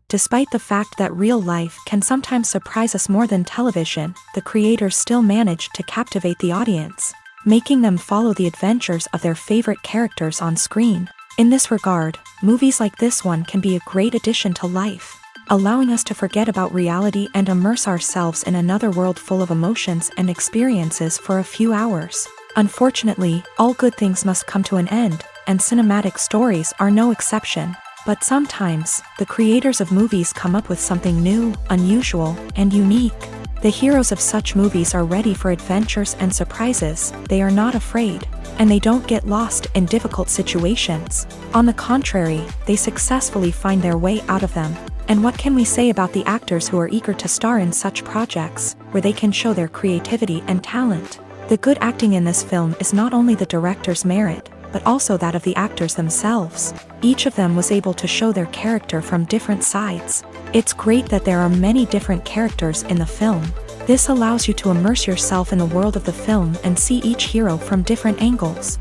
Despite the fact that real life can sometimes surprise us more than television, the creators still manage to captivate the audience, making them follow the adventures of their favorite characters on screen. In this regard, movies like this one can be a great addition to life, allowing us to forget about reality and immerse ourselves in another world full of emotions and experiences for a few hours. Unfortunately, all good things must come to an end, and cinematic stories are no exception. But sometimes, the creators of movies come up with something new, unusual, and unique. The heroes of such movies are ready for adventures and surprises, they are not afraid, and they don't get lost in difficult situations. On the contrary, they successfully find their way out of them. And what can we say about the actors who are eager to star in such projects, where they can show their creativity and talent? The good acting in this film is not only the director's merit, but also that of the actors themselves. Each of them was able to show their character from different sides. It's great that there are many different characters in the film. This allows you to immerse yourself in the world of the film and see each hero from different angles.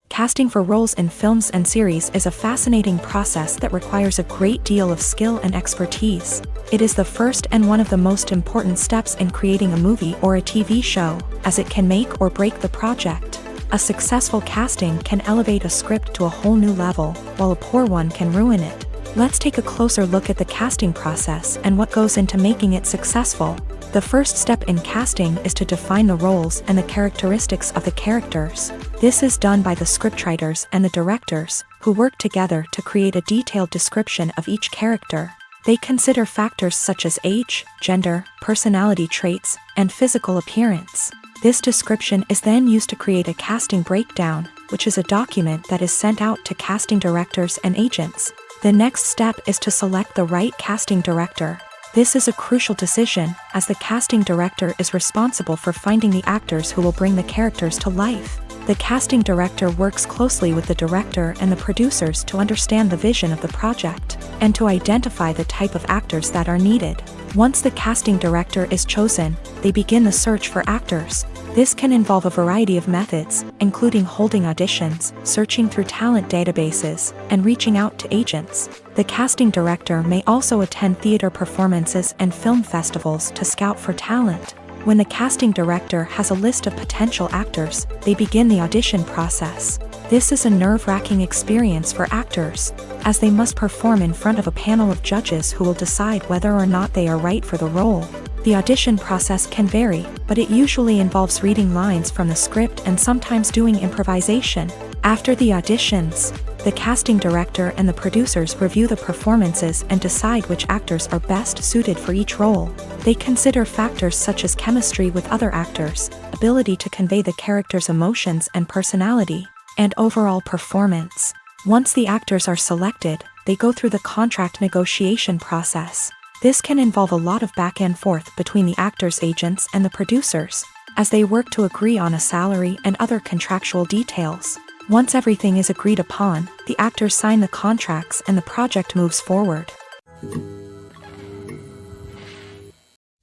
Casting for roles in films and series is a fascinating process that requires a great deal of skill and expertise. It is the first and one of the most important steps in creating a movie or a TV show, as it can make or break the project. A successful casting can elevate a script to a whole new level, while a poor one can ruin it. Let's take a closer look at the casting process and what goes into making it successful. The first step in casting is to define the roles and the characteristics of the characters. This is done by the scriptwriters and the directors, who work together to create a detailed description of each character. They consider factors such as age, gender, personality traits, and physical appearance. This description is then used to create a casting breakdown, which is a document that is sent out to casting directors and agents. The next step is to select the right casting director. This is a crucial decision, as the casting director is responsible for finding the actors who will bring the characters to life. The casting director works closely with the director and the producers to understand the vision of the project, and to identify the type of actors that are needed. Once the casting director is chosen, they begin the search for actors. This can involve a variety of methods, including holding auditions, searching through talent databases, and reaching out to agents. The casting director may also attend theater performances and film festivals to scout for talent. When the casting director has a list of potential actors, they begin the audition process. This is a nerve-wracking experience for actors, as they must perform in front of a panel of judges who will decide whether or not they are right for the role. The audition process can vary, but it usually involves reading lines from the script and sometimes doing improvisation. After the auditions, the casting director and the producers review the performances and decide which actors are best suited for each role. They consider factors such as chemistry with other actors, ability to convey the character's emotions and personality, and overall performance. Once the actors are selected, they go through the contract negotiation process. This can involve a lot of back and forth between the actors' agents and the producers, as they work to agree on a salary and other contractual details. Once everything is agreed upon, the actors sign the contracts and the project moves forward.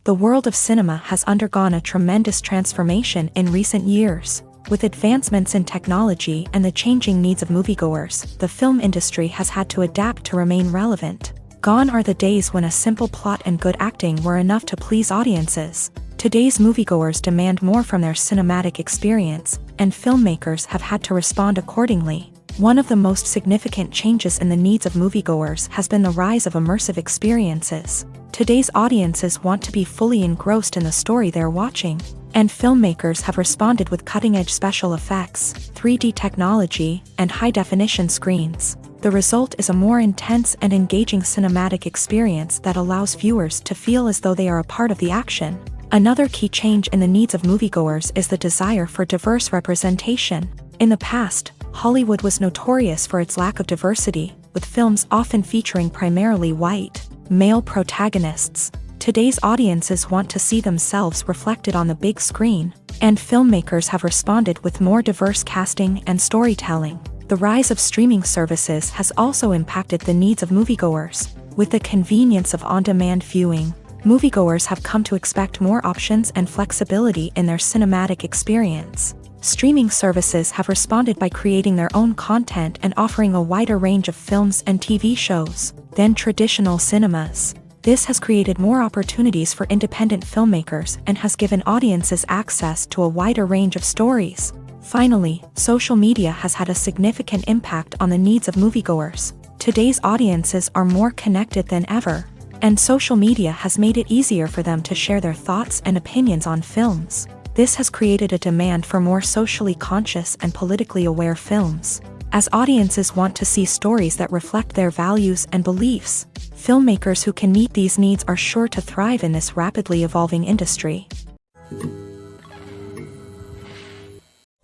The world of cinema has undergone a tremendous transformation in recent years. With advancements in technology and the changing needs of moviegoers, the film industry has had to adapt to remain relevant. Gone are the days when a simple plot and good acting were enough to please audiences. Today's moviegoers demand more from their cinematic experience, and filmmakers have had to respond accordingly. One of the most significant changes in the needs of moviegoers has been the rise of immersive experiences. Today's audiences want to be fully engrossed in the story they're watching, and filmmakers have responded with cutting-edge special effects, 3D technology, and high-definition screens. The result is a more intense and engaging cinematic experience that allows viewers to feel as though they are a part of the action. Another key change in the needs of moviegoers is the desire for diverse representation. In the past, Hollywood was notorious for its lack of diversity, with films often featuring primarily white, male protagonists. Today's audiences want to see themselves reflected on the big screen, and filmmakers have responded with more diverse casting and storytelling. The rise of streaming services has also impacted the needs of moviegoers. With the convenience of on-demand viewing, moviegoers have come to expect more options and flexibility in their cinematic experience. Streaming services have responded by creating their own content and offering a wider range of films and TV shows than traditional cinemas. This has created more opportunities for independent filmmakers and has given audiences access to a wider range of stories. Finally, social media has had a significant impact on the needs of moviegoers. Today's audiences are more connected than ever, and social media has made it easier for them to share their thoughts and opinions on films. This has created a demand for more socially conscious and politically aware films. As audiences want to see stories that reflect their values and beliefs, filmmakers who can meet these needs are sure to thrive in this rapidly evolving industry.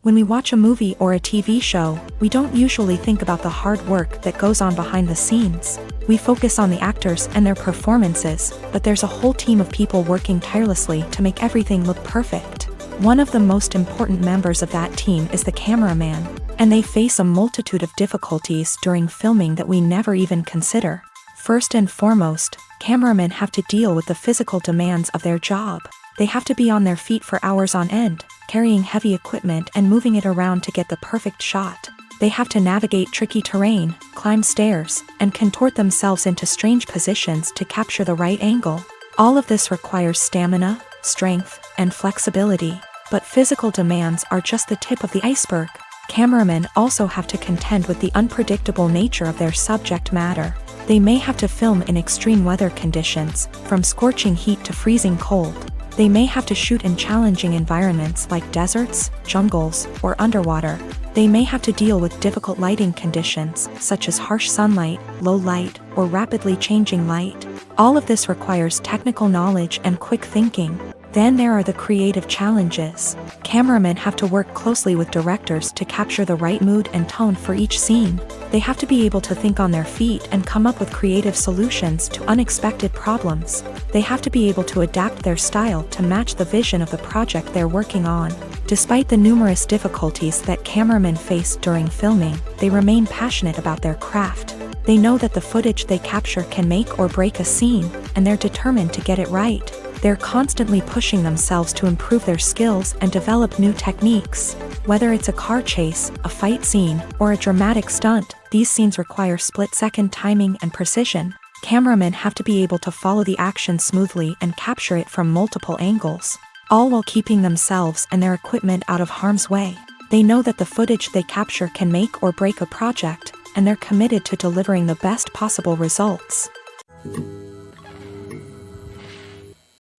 When we watch a movie or a TV show, we don't usually think about the hard work that goes on behind the scenes. We focus on the actors and their performances, but there's a whole team of people working tirelessly to make everything look perfect. One of the most important members of that team is the cameraman, and they face a multitude of difficulties during filming that we never even consider. First and foremost, cameramen have to deal with the physical demands of their job. They have to be on their feet for hours on end, carrying heavy equipment and moving it around to get the perfect shot. They have to navigate tricky terrain, climb stairs, and contort themselves into strange positions to capture the right angle. All of this requires stamina, strength, and flexibility. But physical demands are just the tip of the iceberg. Cameramen also have to contend with the unpredictable nature of their subject matter. They may have to film in extreme weather conditions, from scorching heat to freezing cold. They may have to shoot in challenging environments like deserts, jungles, or underwater. They may have to deal with difficult lighting conditions, such as harsh sunlight, low light, or rapidly changing light. All of this requires technical knowledge and quick thinking. Then there are the creative challenges. Cameramen have to work closely with directors to capture the right mood and tone for each scene. They have to be able to think on their feet and come up with creative solutions to unexpected problems. They have to be able to adapt their style to match the vision of the project they're working on. Despite the numerous difficulties that cameramen face during filming, they remain passionate about their craft. They know that the footage they capture can make or break a scene, and they're determined to get it right. They're constantly pushing themselves to improve their skills and develop new techniques. Whether it's a car chase, a fight scene, or a dramatic stunt, these scenes require split-second timing and precision. Cameramen have to be able to follow the action smoothly and capture it from multiple angles, all while keeping themselves and their equipment out of harm's way. They know that the footage they capture can make or break a project, and they're committed to delivering the best possible results.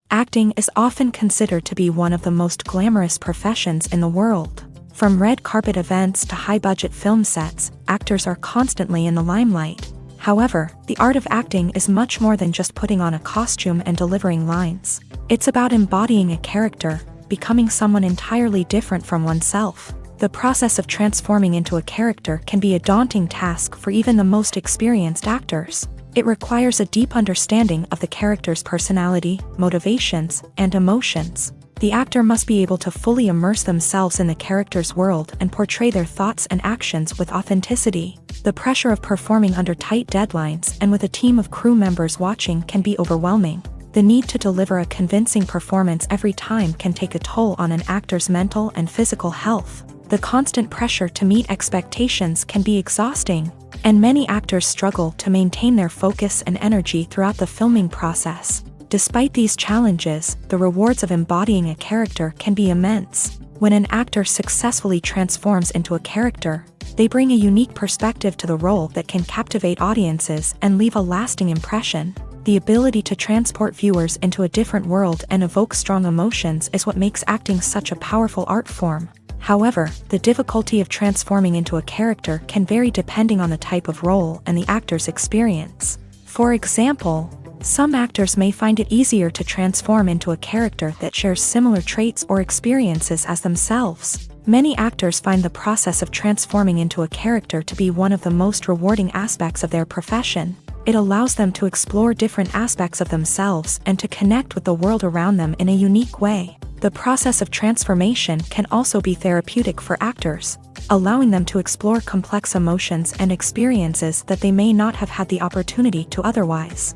Acting is often considered to be one of the most glamorous professions in the world. From red carpet events to high-budget film sets, actors are constantly in the limelight. However, the art of acting is much more than just putting on a costume and delivering lines. It's about embodying a character, becoming someone entirely different from oneself. The process of transforming into a character can be a daunting task for even the most experienced actors. It requires a deep understanding of the character's personality, motivations, and emotions. The actor must be able to fully immerse themselves in the character's world and portray their thoughts and actions with authenticity. The pressure of performing under tight deadlines and with a team of crew members watching can be overwhelming. The need to deliver a convincing performance every time can take a toll on an actor's mental and physical health. The constant pressure to meet expectations can be exhausting, and many actors struggle to maintain their focus and energy throughout the filming process. Despite these challenges, the rewards of embodying a character can be immense. When an actor successfully transforms into a character, they bring a unique perspective to the role that can captivate audiences and leave a lasting impression. The ability to transport viewers into a different world and evoke strong emotions is what makes acting such a powerful art form. However, the difficulty of transforming into a character can vary depending on the type of role and the actor's experience. For example, some actors may find it easier to transform into a character that shares similar traits or experiences as themselves. Many actors find the process of transforming into a character to be one of the most rewarding aspects of their profession. It allows them to explore different aspects of themselves and to connect with the world around them in a unique way. The process of transformation can also be therapeutic for actors, allowing them to explore complex emotions and experiences that they may not have had the opportunity to otherwise.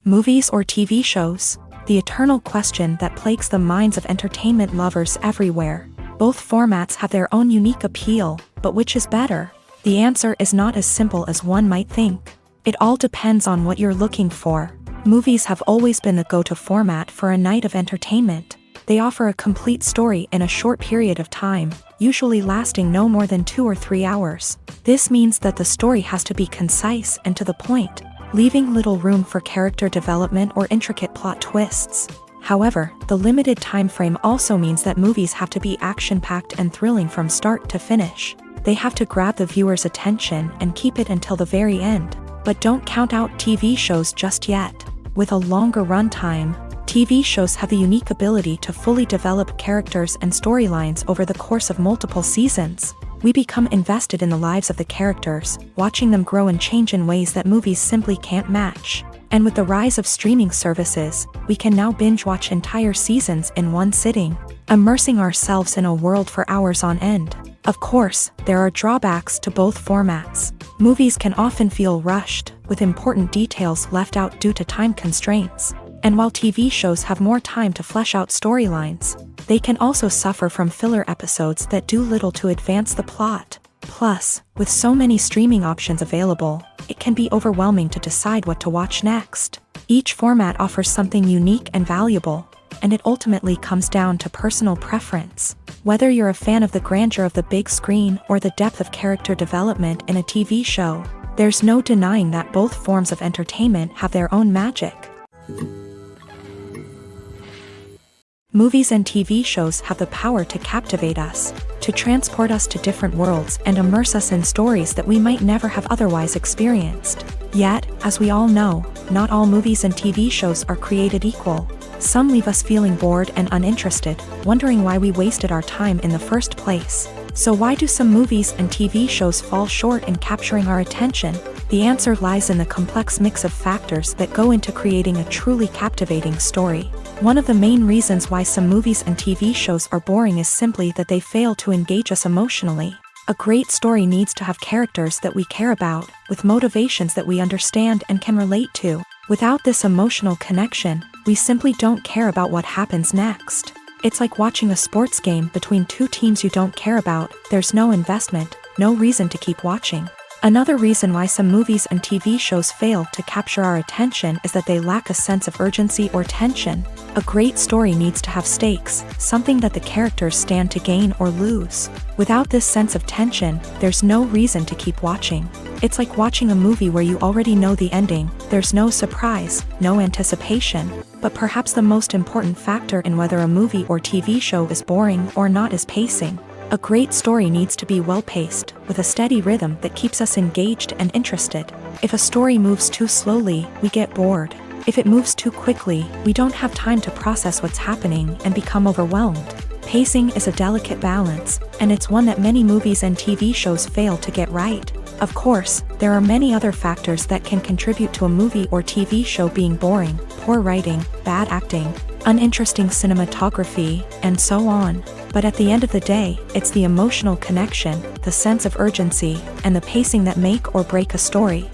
Movies or TV shows. the eternal question that plagues the minds of entertainment lovers everywhere. Both formats have their own unique appeal, but which is better? The answer is not as simple as one might think. It all depends on what you're looking for. Movies have always been the go-to format for a night of entertainment. They offer a complete story in a short period of time, usually lasting no more than 2 or 3 hours. This means that the story has to be concise and to the point, leaving little room for character development or intricate plot twists. However, the limited time frame also means that movies have to be action-packed and thrilling from start to finish. They have to grab the viewer's attention and keep it until the very end. But don't count out TV shows just yet. With a longer runtime, TV shows have the unique ability to fully develop characters and storylines over the course of multiple seasons. We become invested in the lives of the characters, watching them grow and change in ways that movies simply can't match. And with the rise of streaming services, we can now binge-watch entire seasons in one sitting, immersing ourselves in a world for hours on end. Of course, there are drawbacks to both formats. Movies can often feel rushed, with important details left out due to time constraints. And while TV shows have more time to flesh out storylines, they can also suffer from filler episodes that do little to advance the plot. Plus, with so many streaming options available, it can be overwhelming to decide what to watch next. Each format offers something unique and valuable, and it ultimately comes down to personal preference. Whether you're a fan of the grandeur of the big screen or the depth of character development in a TV show, there's no denying that both forms of entertainment have their own magic. Movies and TV shows have the power to captivate us, to transport us to different worlds and immerse us in stories that we might never have otherwise experienced. Yet, as we all know, not all movies and TV shows are created equal. Some leave us feeling bored and uninterested, wondering why we wasted our time in the first place. So why do some movies and TV shows fall short in capturing our attention? The answer lies in the complex mix of factors that go into creating a truly captivating story. One of the main reasons why some movies and TV shows are boring is simply that they fail to engage us emotionally. A great story needs to have characters that we care about, with motivations that we understand and can relate to. Without this emotional connection, we simply don't care about what happens next. It's like watching a sports game between two teams you don't care about. There's no investment, no reason to keep watching. Another reason why some movies and TV shows fail to capture our attention is that they lack a sense of urgency or tension. A great story needs to have stakes, something that the characters stand to gain or lose. Without this sense of tension, there's no reason to keep watching. It's like watching a movie where you already know the ending. There's no surprise, no anticipation. But perhaps the most important factor in whether a movie or TV show is boring or not is pacing. A great story needs to be well-paced, with a steady rhythm that keeps us engaged and interested. If a story moves too slowly, we get bored. If it moves too quickly, we don't have time to process what's happening and become overwhelmed. Pacing is a delicate balance, and it's one that many movies and TV shows fail to get right. Of course, there are many other factors that can contribute to a movie or TV show being boring: poor writing, bad acting, uninteresting cinematography, and so on. But at the end of the day, it's the emotional connection, the sense of urgency, and the pacing that make or break a story.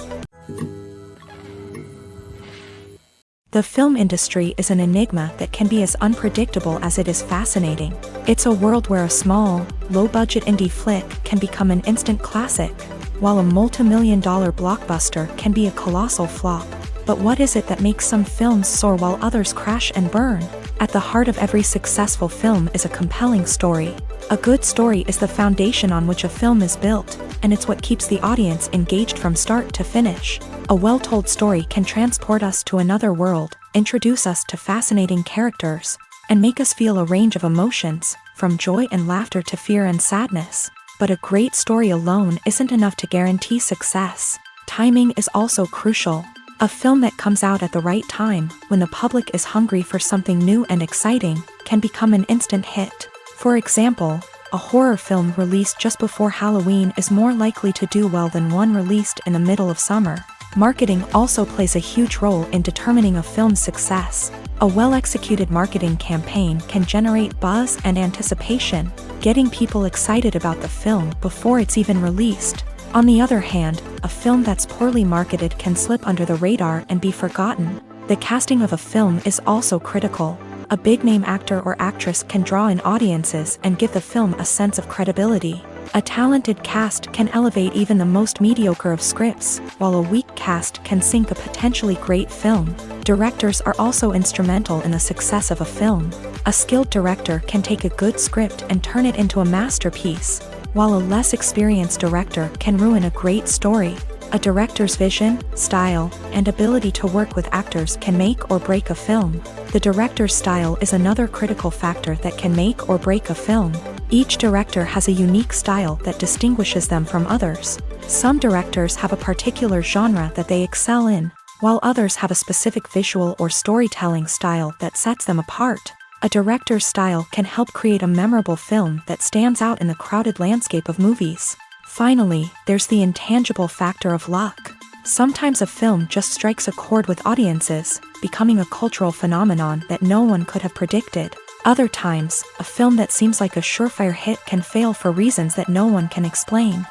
The film industry is an enigma that can be as unpredictable as it is fascinating. It's a world where a small, low-budget indie flick can become an instant classic, while a multi-million-dollar blockbuster can be a colossal flop. But what is it that makes some films soar while others crash and burn? At the heart of every successful film is a compelling story. A good story is the foundation on which a film is built, and it's what keeps the audience engaged from start to finish. A well-told story can transport us to another world, introduce us to fascinating characters, and make us feel a range of emotions, from joy and laughter to fear and sadness. But a great story alone isn't enough to guarantee success. Timing is also crucial. A film that comes out at the right time, when the public is hungry for something new and exciting, can become an instant hit. For example, a horror film released just before Halloween is more likely to do well than one released in the middle of summer. Marketing also plays a huge role in determining a film's success. A well-executed marketing campaign can generate buzz and anticipation, getting people excited about the film before it's even released. On the other hand, a film that's poorly marketed can slip under the radar and be forgotten. The casting of a film is also critical. A big-name actor or actress can draw in audiences and give the film a sense of credibility. A talented cast can elevate even the most mediocre of scripts, while a weak cast can sink a potentially great film. Directors are also instrumental in the success of a film. A skilled director can take a good script and turn it into a masterpiece, while a less experienced director can ruin a great story. A director's vision, style, and ability to work with actors can make or break a film. The director's style is another critical factor that can make or break a film. Each director has a unique style that distinguishes them from others. Some directors have a particular genre that they excel in, while others have a specific visual or storytelling style that sets them apart. A director's style can help create a memorable film that stands out in the crowded landscape of movies. Finally, there's the intangible factor of luck. Sometimes a film just strikes a chord with audiences, becoming a cultural phenomenon that no one could have predicted. Other times, a film that seems like a surefire hit can fail for reasons that no one can explain.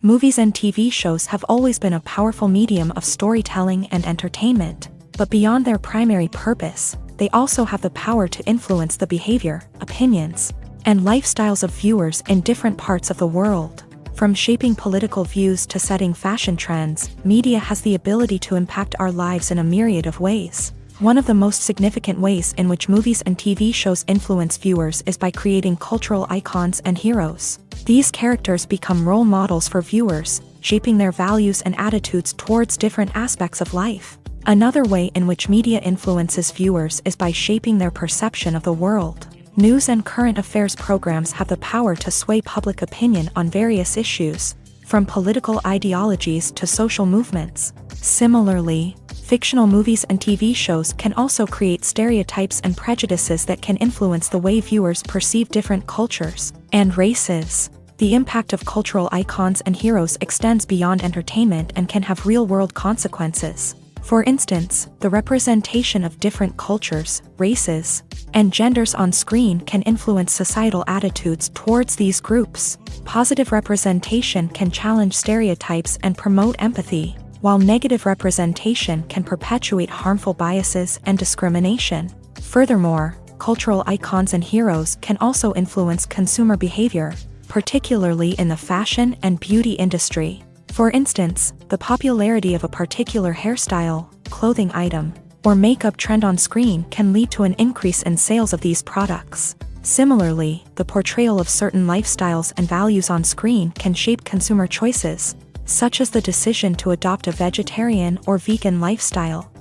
Movies and TV shows have always been a powerful medium of storytelling and entertainment, but beyond their primary purpose, they also have the power to influence the behavior, opinions, and lifestyles of viewers in different parts of the world. From shaping political views to setting fashion trends, media has the ability to impact our lives in a myriad of ways. One of the most significant ways in which movies and TV shows influence viewers is by creating cultural icons and heroes. These characters become role models for viewers, shaping their values and attitudes towards different aspects of life. Another way in which media influences viewers is by shaping their perception of the world. News and current affairs programs have the power to sway public opinion on various issues, from political ideologies to social movements. Similarly, fictional movies and TV shows can also create stereotypes and prejudices that can influence the way viewers perceive different cultures and races. The impact of cultural icons and heroes extends beyond entertainment and can have real-world consequences. For instance, the representation of different cultures, races, and genders on screen can influence societal attitudes towards these groups. Positive representation can challenge stereotypes and promote empathy, while negative representation can perpetuate harmful biases and discrimination. Furthermore, cultural icons and heroes can also influence consumer behavior, particularly in the fashion and beauty industry. For instance, the popularity of a particular hairstyle, clothing item, or makeup trend on screen can lead to an increase in sales of these products. Similarly, the portrayal of certain lifestyles and values on screen can shape consumer choices, such as the decision to adopt a vegetarian or vegan lifestyle.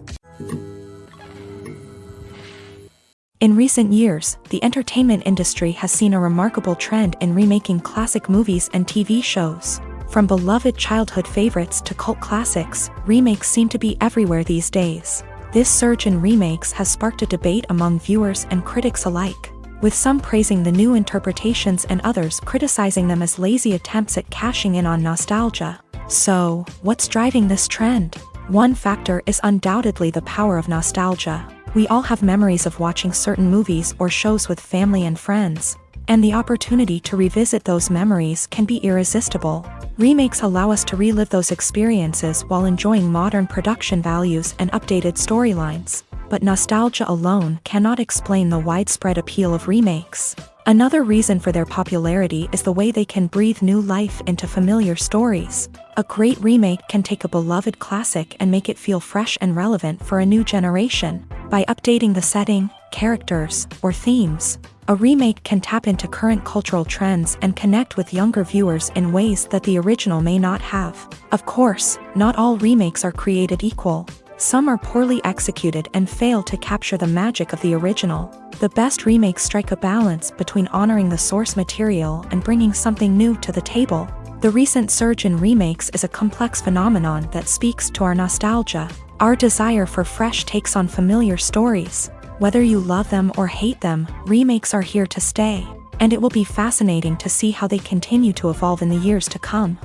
In recent years, the entertainment industry has seen a remarkable trend in remaking classic movies and TV shows. From beloved childhood favorites to cult classics, remakes seem to be everywhere these days. This surge in remakes has sparked a debate among viewers and critics alike, with some praising the new interpretations and others criticizing them as lazy attempts at cashing in on nostalgia. So, what's driving this trend? One factor is undoubtedly the power of nostalgia. We all have memories of watching certain movies or shows with family and friends, and the opportunity to revisit those memories can be irresistible. Remakes allow us to relive those experiences while enjoying modern production values and updated storylines. But nostalgia alone cannot explain the widespread appeal of remakes. Another reason for their popularity is the way they can breathe new life into familiar stories. A great remake can take a beloved classic and make it feel fresh and relevant for a new generation. By updating the setting, characters, or themes, a remake can tap into current cultural trends and connect with younger viewers in ways that the original may not have. Of course, not all remakes are created equal. Some are poorly executed and fail to capture the magic of the original. The best remakes strike a balance between honoring the source material and bringing something new to the table. The recent surge in remakes is a complex phenomenon that speaks to our nostalgia, our desire for fresh takes on familiar stories. Whether you love them or hate them, remakes are here to stay, and it will be fascinating to see how they continue to evolve in the years to come.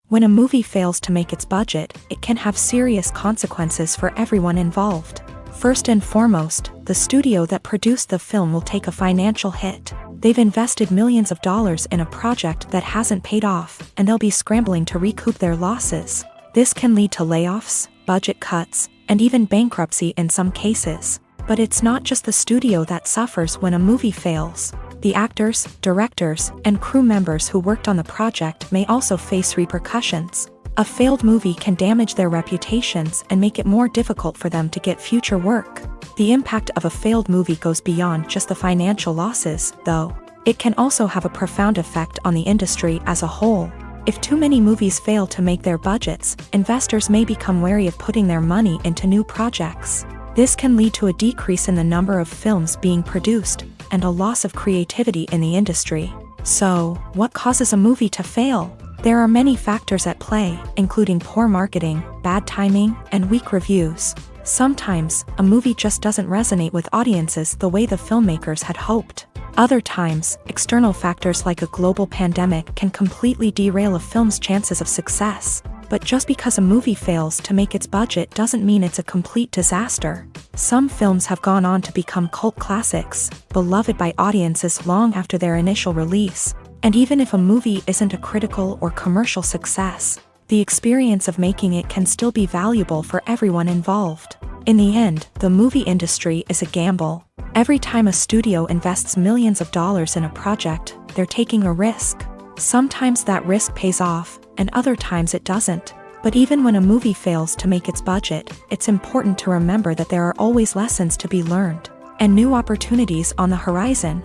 When a movie fails to make its budget, it can have serious consequences for everyone involved. First and foremost, the studio that produced the film will take a financial hit. They've invested millions of dollars in a project that hasn't paid off, and they'll be scrambling to recoup their losses. This can lead to layoffs, budget cuts, and even bankruptcy in some cases. But it's not just the studio that suffers when a movie fails. The actors, directors, and crew members who worked on the project may also face repercussions. A failed movie can damage their reputations and make it more difficult for them to get future work. The impact of a failed movie goes beyond just the financial losses, though. It can also have a profound effect on the industry as a whole. If too many movies fail to make their budgets, investors may become wary of putting their money into new projects. This can lead to a decrease in the number of films being produced, and a loss of creativity in the industry. So, what causes a movie to fail? There are many factors at play, including poor marketing, bad timing, and weak reviews. Sometimes, a movie just doesn't resonate with audiences the way the filmmakers had hoped. Other times, external factors like a global pandemic can completely derail a film's chances of success. But just because a movie fails to make its budget doesn't mean it's a complete disaster. Some films have gone on to become cult classics, beloved by audiences long after their initial release. And even if a movie isn't a critical or commercial success, the experience of making it can still be valuable for everyone involved. In the end, the movie industry is a gamble. Every time a studio invests millions of dollars in a project, they're taking a risk. Sometimes that risk pays off, and other times it doesn't. But even when a movie fails to make its budget, it's important to remember that there are always lessons to be learned, and new opportunities on the horizon.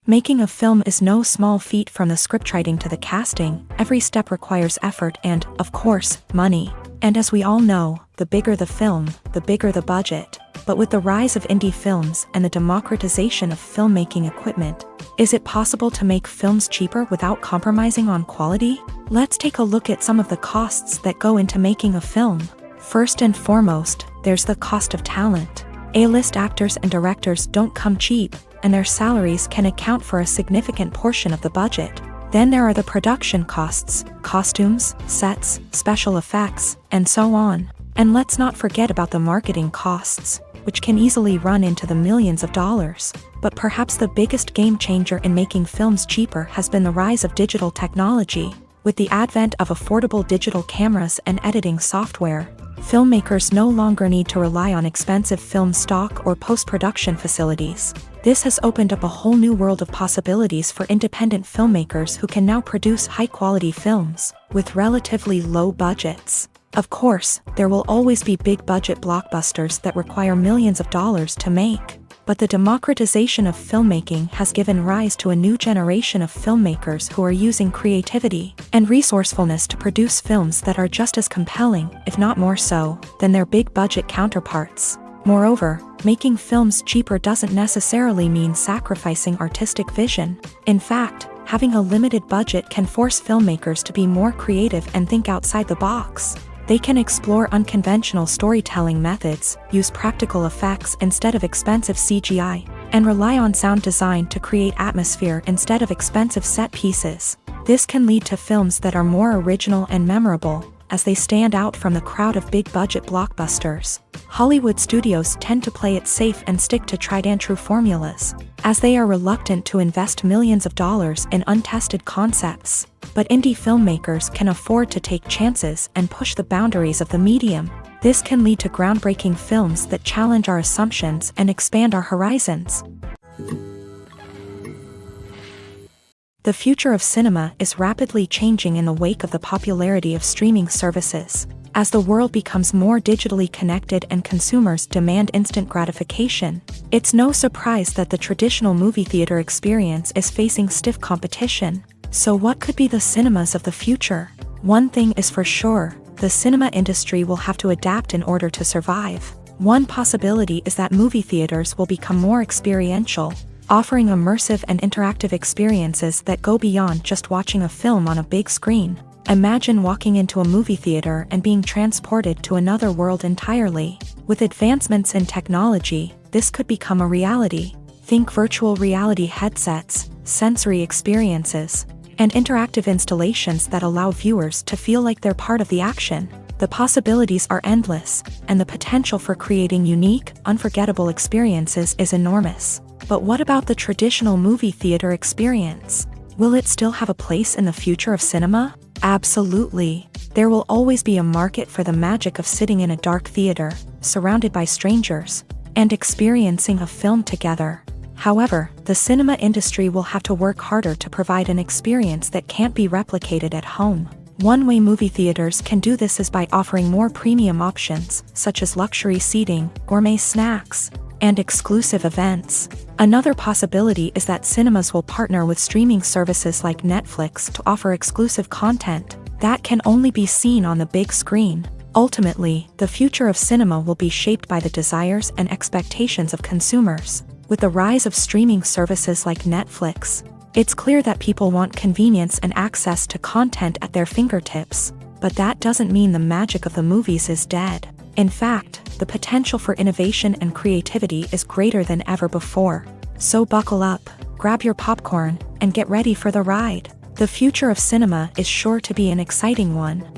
Making a film is no small feat. From the scriptwriting to the casting, every step requires effort and, of course, money. And as we all know, the bigger the film, the bigger the budget. But with the rise of indie films and the democratization of filmmaking equipment, is it possible to make films cheaper without compromising on quality? Let's take a look at some of the costs that go into making a film. First and foremost, there's the cost of talent. A-list actors and directors don't come cheap, and their salaries can account for a significant portion of the budget. Then there are the production costs, costumes, sets, special effects, and so on. And let's not forget about the marketing costs, which can easily run into the millions of dollars. But perhaps the biggest game changer in making films cheaper has been the rise of digital technology. With the advent of affordable digital cameras and editing software, filmmakers no longer need to rely on expensive film stock or post-production facilities. This has opened up a whole new world of possibilities for independent filmmakers who can now produce high-quality films with relatively low budgets. Of course, there will always be big-budget blockbusters that require millions of dollars to make. But the democratization of filmmaking has given rise to a new generation of filmmakers who are using creativity and resourcefulness to produce films that are just as compelling, if not more so, than their big-budget counterparts. Moreover, making films cheaper doesn't necessarily mean sacrificing artistic vision. In fact, having a limited budget can force filmmakers to be more creative and think outside the box. They can explore unconventional storytelling methods, use practical effects instead of expensive CGI, and rely on sound design to create atmosphere instead of expensive set pieces. This can lead to films that are more original and memorable, as they stand out from the crowd of big-budget blockbusters. Hollywood studios tend to play it safe and stick to tried-and-true formulas, as they are reluctant to invest millions of dollars in untested concepts. But indie filmmakers can afford to take chances and push the boundaries of the medium. This can lead to groundbreaking films that challenge our assumptions and expand our horizons. The future of cinema is rapidly changing in the wake of the popularity of streaming services. As the world becomes more digitally connected and consumers demand instant gratification, it's no surprise that the traditional movie theater experience is facing stiff competition. So what could be the cinemas of the future? One thing is for sure, the cinema industry will have to adapt in order to survive. One possibility is that movie theaters will become more experiential, offering immersive and interactive experiences that go beyond just watching a film on a big screen. Imagine walking into a movie theater and being transported to another world entirely. With advancements in technology, this could become a reality. Think virtual reality headsets, sensory experiences, and interactive installations that allow viewers to feel like they're part of the action. The possibilities are endless, and the potential for creating unique, unforgettable experiences is enormous. But what about the traditional movie theater experience? Will it still have a place in the future of cinema? Absolutely. There will always be a market for the magic of sitting in a dark theater, surrounded by strangers, and experiencing a film together. However, the cinema industry will have to work harder to provide an experience that can't be replicated at home. One way movie theaters can do this is by offering more premium options, such as luxury seating, gourmet snacks, and exclusive events. Another possibility is that cinemas will partner with streaming services like Netflix to offer exclusive content that can only be seen on the big screen. Ultimately, the future of cinema will be shaped by the desires and expectations of consumers. With the rise of streaming services like Netflix, it's clear that people want convenience and access to content at their fingertips. But that doesn't mean the magic of the movies is dead. In fact, the potential for innovation and creativity is greater than ever before. So buckle up, grab your popcorn, and get ready for the ride. The future of cinema is sure to be an exciting one.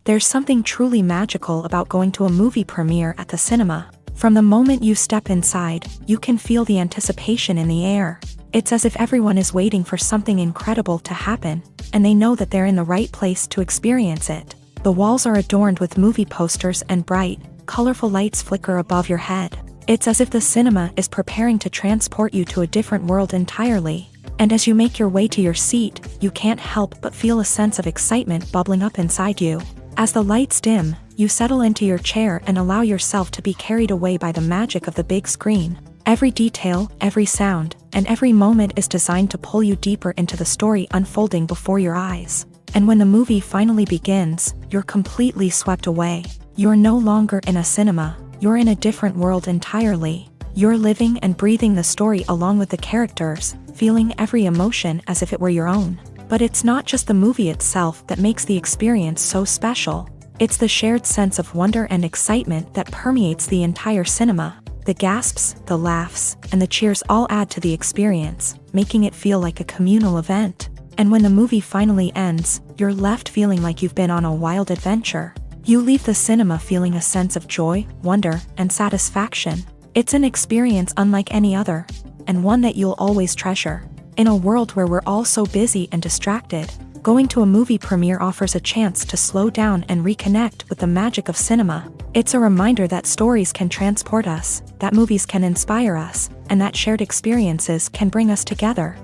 There's something truly magical about going to a movie premiere at the cinema. From the moment you step inside, you can feel the anticipation in the air. It's as if everyone is waiting for something incredible to happen, and they know that they're in the right place to experience it. The walls are adorned with movie posters and bright, colorful lights flicker above your head. It's as if the cinema is preparing to transport you to a different world entirely. And as you make your way to your seat, you can't help but feel a sense of excitement bubbling up inside you. As the lights dim, you settle into your chair and allow yourself to be carried away by the magic of the big screen. Every detail, every sound, and every moment is designed to pull you deeper into the story unfolding before your eyes. And when the movie finally begins, you're completely swept away. You're no longer in a cinema, you're in a different world entirely. You're living and breathing the story along with the characters, feeling every emotion as if it were your own. But it's not just the movie itself that makes the experience so special. It's the shared sense of wonder and excitement that permeates the entire cinema. The gasps, the laughs, and the cheers all add to the experience, making it feel like a communal event. And when the movie finally ends, you're left feeling like you've been on a wild adventure. You leave the cinema feeling a sense of joy, wonder, and satisfaction. It's an experience unlike any other, and one that you'll always treasure. In a world where we're all so busy and distracted, going to a movie premiere offers a chance to slow down and reconnect with the magic of cinema. It's a reminder that stories can transport us, that movies can inspire us, and that shared experiences can bring us together.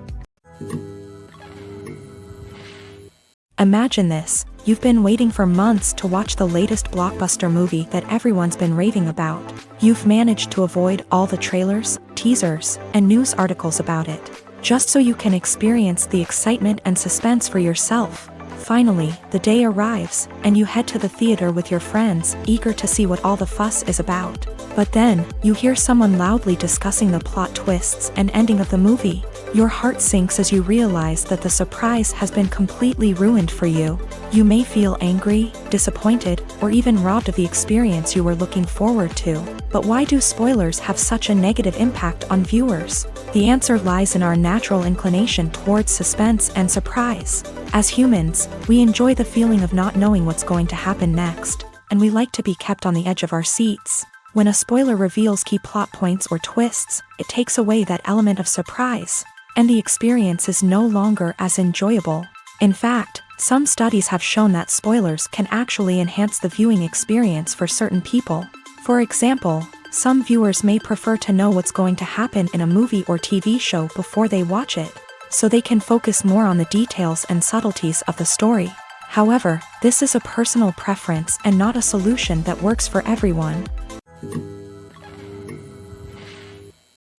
Imagine this, you've been waiting for months to watch the latest blockbuster movie that everyone's been raving about. You've managed to avoid all the trailers, teasers, and news articles about it, just so you can experience the excitement and suspense for yourself. Finally, the day arrives, and you head to the theater with your friends, eager to see what all the fuss is about. But then, you hear someone loudly discussing the plot twists and ending of the movie. Your heart sinks as you realize that the surprise has been completely ruined for you. You may feel angry, disappointed, or even robbed of the experience you were looking forward to. But why do spoilers have such a negative impact on viewers? The answer lies in our natural inclination towards suspense and surprise. As humans, we enjoy the feeling of not knowing what's going to happen next, and we like to be kept on the edge of our seats. When a spoiler reveals key plot points or twists, it takes away that element of surprise, and the experience is no longer as enjoyable. In fact, some studies have shown that spoilers can actually enhance the viewing experience for certain people. For example, some viewers may prefer to know what's going to happen in a movie or TV show before they watch it, so they can focus more on the details and subtleties of the story. However, this is a personal preference and not a solution that works for everyone.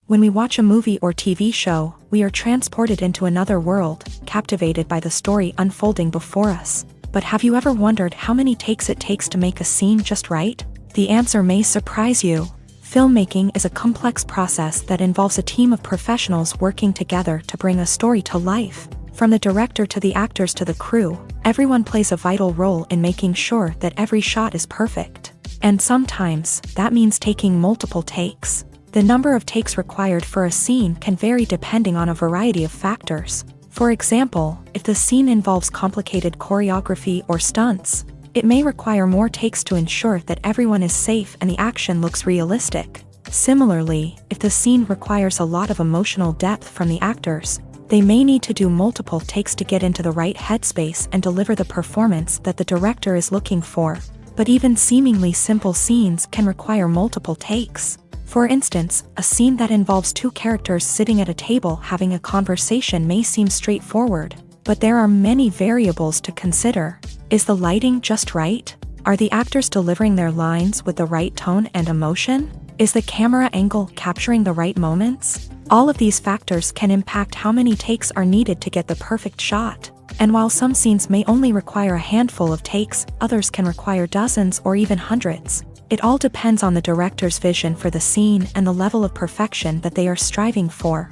When we watch a movie or TV show, we are transported into another world, captivated by the story unfolding before us. But have you ever wondered how many takes it takes to make a scene just right? The answer may surprise you. Filmmaking is a complex process that involves a team of professionals working together to bring a story to life. From the director to the actors to the crew, everyone plays a vital role in making sure that every shot is perfect. And sometimes, that means taking multiple takes. The number of takes required for a scene can vary depending on a variety of factors. For example, if the scene involves complicated choreography or stunts, it may require more takes to ensure that everyone is safe and the action looks realistic. Similarly, if the scene requires a lot of emotional depth from the actors, they may need to do multiple takes to get into the right headspace and deliver the performance that the director is looking for. But even seemingly simple scenes can require multiple takes. For instance, a scene that involves two characters sitting at a table having a conversation may seem straightforward, but there are many variables to consider. Is the lighting just right? Are the actors delivering their lines with the right tone and emotion? Is the camera angle capturing the right moments? All of these factors can impact how many takes are needed to get the perfect shot. And while some scenes may only require a handful of takes, others can require dozens or even hundreds. It all depends on the director's vision for the scene and the level of perfection that they are striving for.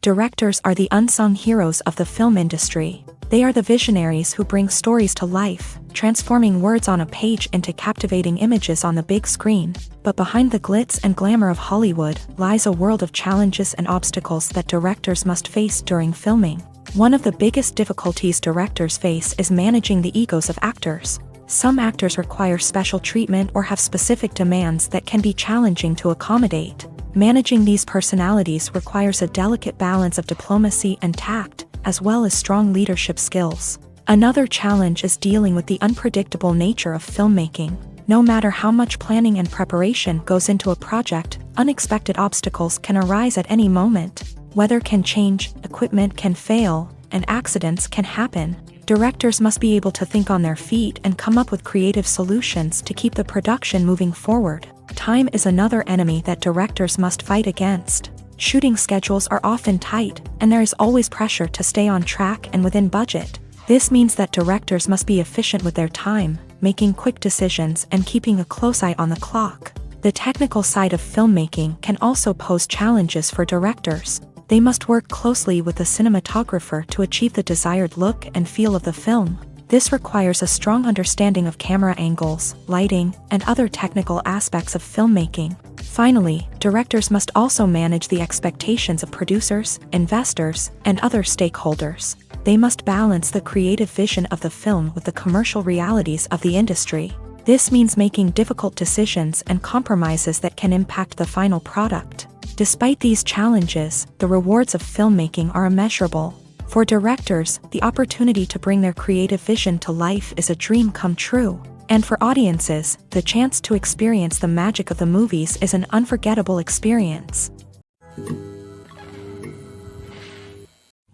Directors are the unsung heroes of the film industry. They are the visionaries who bring stories to life, transforming words on a page into captivating images on the big screen. But behind the glitz and glamour of Hollywood lies a world of challenges and obstacles that directors must face during filming. One of the biggest difficulties directors face is managing the egos of actors. Some actors require special treatment or have specific demands that can be challenging to accommodate. Managing these personalities requires a delicate balance of diplomacy and tact, as well as strong leadership skills. Another challenge is dealing with the unpredictable nature of filmmaking. No matter how much planning and preparation goes into a project, unexpected obstacles can arise at any moment. Weather can change, equipment can fail, and accidents can happen. Directors must be able to think on their feet and come up with creative solutions to keep the production moving forward. Time is another enemy that directors must fight against. Shooting schedules are often tight, and there is always pressure to stay on track and within budget. This means that directors must be efficient with their time, making quick decisions and keeping a close eye on the clock. The technical side of filmmaking can also pose challenges for directors. They must work closely with the cinematographer to achieve the desired look and feel of the film. This requires a strong understanding of camera angles, lighting, and other technical aspects of filmmaking. Finally, directors must also manage the expectations of producers, investors, and other stakeholders. They must balance the creative vision of the film with the commercial realities of the industry. This means making difficult decisions and compromises that can impact the final product. Despite these challenges, the rewards of filmmaking are immeasurable. For directors, the opportunity to bring their creative vision to life is a dream come true. And for audiences, the chance to experience the magic of the movies is an unforgettable experience.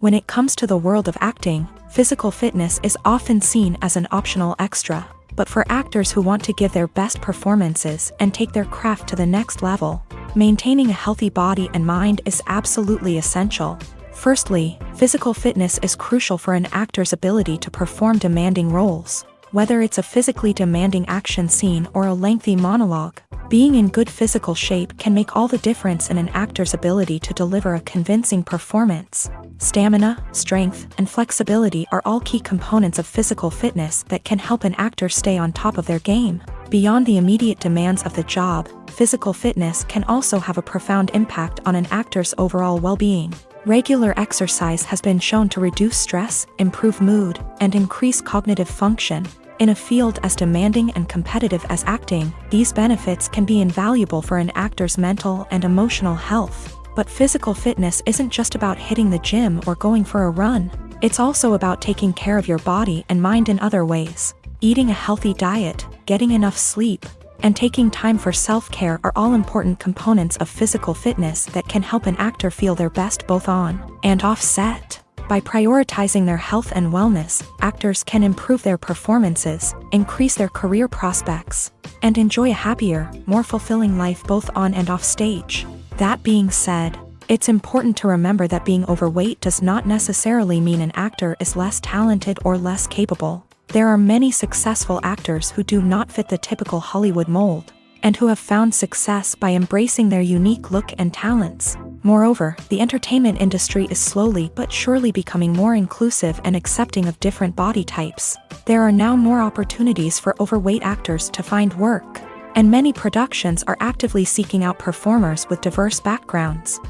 When it comes to the world of acting, physical fitness is often seen as an optional extra. But for actors who want to give their best performances and take their craft to the next level, maintaining a healthy body and mind is absolutely essential. Firstly, physical fitness is crucial for an actor's ability to perform demanding roles. Whether it's a physically demanding action scene or a lengthy monologue, being in good physical shape can make all the difference in an actor's ability to deliver a convincing performance. Stamina, strength, and flexibility are all key components of physical fitness that can help an actor stay on top of their game. Beyond the immediate demands of the job, physical fitness can also have a profound impact on an actor's overall well-being. Regular exercise has been shown to reduce stress, improve mood, and increase cognitive function. In a field as demanding and competitive as acting, these benefits can be invaluable for an actor's mental and emotional health. But physical fitness isn't just about hitting the gym or going for a run. It's also about taking care of your body and mind in other ways. Eating a healthy diet, getting enough sleep, and taking time for self-care are all important components of physical fitness that can help an actor feel their best both on and off set. By prioritizing their health and wellness, actors can improve their performances, increase their career prospects, and enjoy a happier, more fulfilling life both on and off stage. That being said, it's important to remember that being overweight does not necessarily mean an actor is less talented or less capable. There are many successful actors who do not fit the typical Hollywood mold, and who have found success by embracing their unique look and talents. Moreover, the entertainment industry is slowly but surely becoming more inclusive and accepting of different body types. There are now more opportunities for overweight actors to find work, and many productions are actively seeking out performers with diverse backgrounds.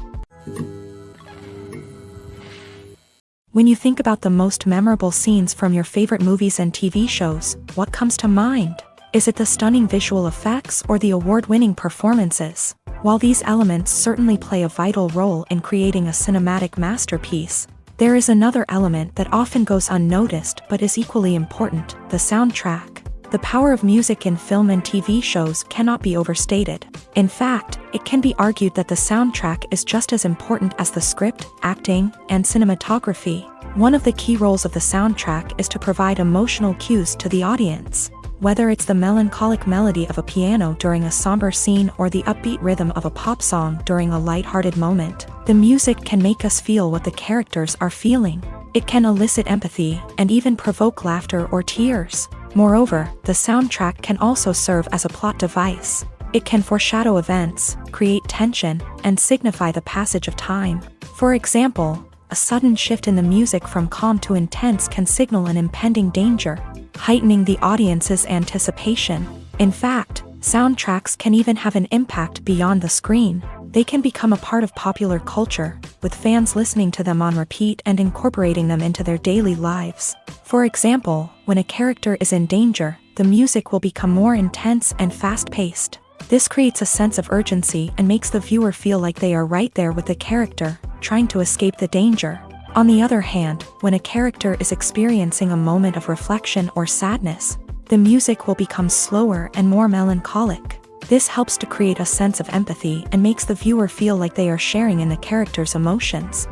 When you think about the most memorable scenes from your favorite movies and TV shows, what comes to mind? Is it the stunning visual effects or the award-winning performances? While these elements certainly play a vital role in creating a cinematic masterpiece, there is another element that often goes unnoticed but is equally important: the soundtrack. The power of music in film and TV shows cannot be overstated. In fact, it can be argued that the soundtrack is just as important as the script, acting, and cinematography. One of the key roles of the soundtrack is to provide emotional cues to the audience. Whether it's the melancholic melody of a piano during a somber scene or the upbeat rhythm of a pop song during a lighthearted moment, the music can make us feel what the characters are feeling. It can elicit empathy and even provoke laughter or tears. Moreover, the soundtrack can also serve as a plot device. It can foreshadow events, create tension, and signify the passage of time. For example, a sudden shift in the music from calm to intense can signal an impending danger, heightening the audience's anticipation. In fact, soundtracks can even have an impact beyond the screen. They can become a part of popular culture, with fans listening to them on repeat and incorporating them into their daily lives. For example, when a character is in danger, the music will become more intense and fast-paced. This creates a sense of urgency and makes the viewer feel like they are right there with the character, trying to escape the danger. On the other hand, when a character is experiencing a moment of reflection or sadness, the music will become slower and more melancholic. This helps to create a sense of empathy and makes the viewer feel like they are sharing in the character's emotions.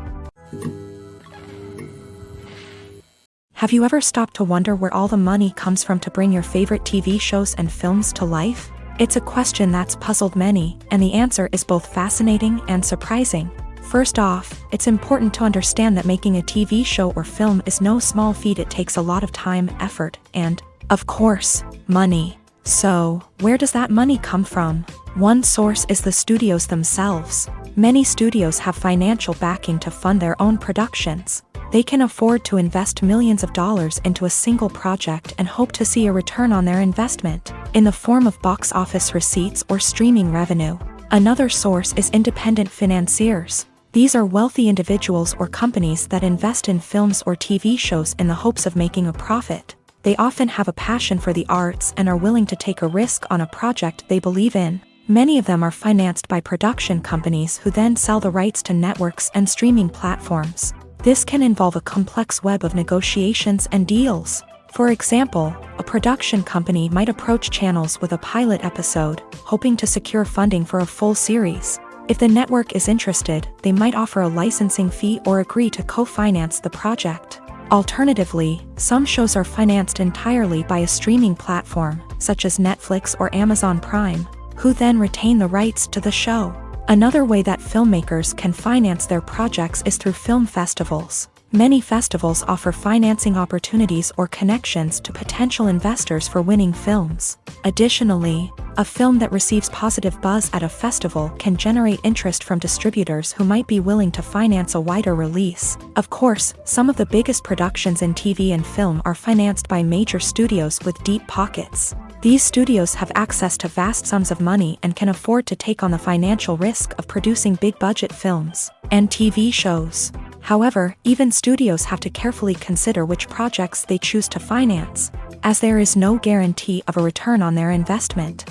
Have you ever stopped to wonder where all the money comes from to bring your favorite TV shows and films to life? It's a question that's puzzled many, and the answer is both fascinating and surprising. First off, it's important to understand that making a TV show or film is no small feat. It takes a lot of time, effort, and, of course, money. So, where does that money come from? One source is the studios themselves. Many studios have financial backing to fund their own productions. They can afford to invest millions of dollars into a single project and hope to see a return on their investment, in the form of box office receipts or streaming revenue. Another source is independent financiers. These are wealthy individuals or companies that invest in films or TV shows in the hopes of making a profit. They often have a passion for the arts and are willing to take a risk on a project they believe in. Many of them are financed by production companies who then sell the rights to networks and streaming platforms. This can involve a complex web of negotiations and deals. For example, a production company might approach channels with a pilot episode, hoping to secure funding for a full series. If the network is interested, they might offer a licensing fee or agree to co-finance the project. Alternatively, some shows are financed entirely by a streaming platform, such as Netflix or Amazon Prime, who then retain the rights to the show. Another way that filmmakers can finance their projects is through film festivals. Many festivals offer financing opportunities or connections to potential investors for winning films. Additionally, a film that receives positive buzz at a festival can generate interest from distributors who might be willing to finance a wider release. Of course, some of the biggest productions in TV and film are financed by major studios with deep pockets. These studios have access to vast sums of money and can afford to take on the financial risk of producing big-budget films and TV shows. However, even studios have to carefully consider which projects they choose to finance, as there is no guarantee of a return on their investment.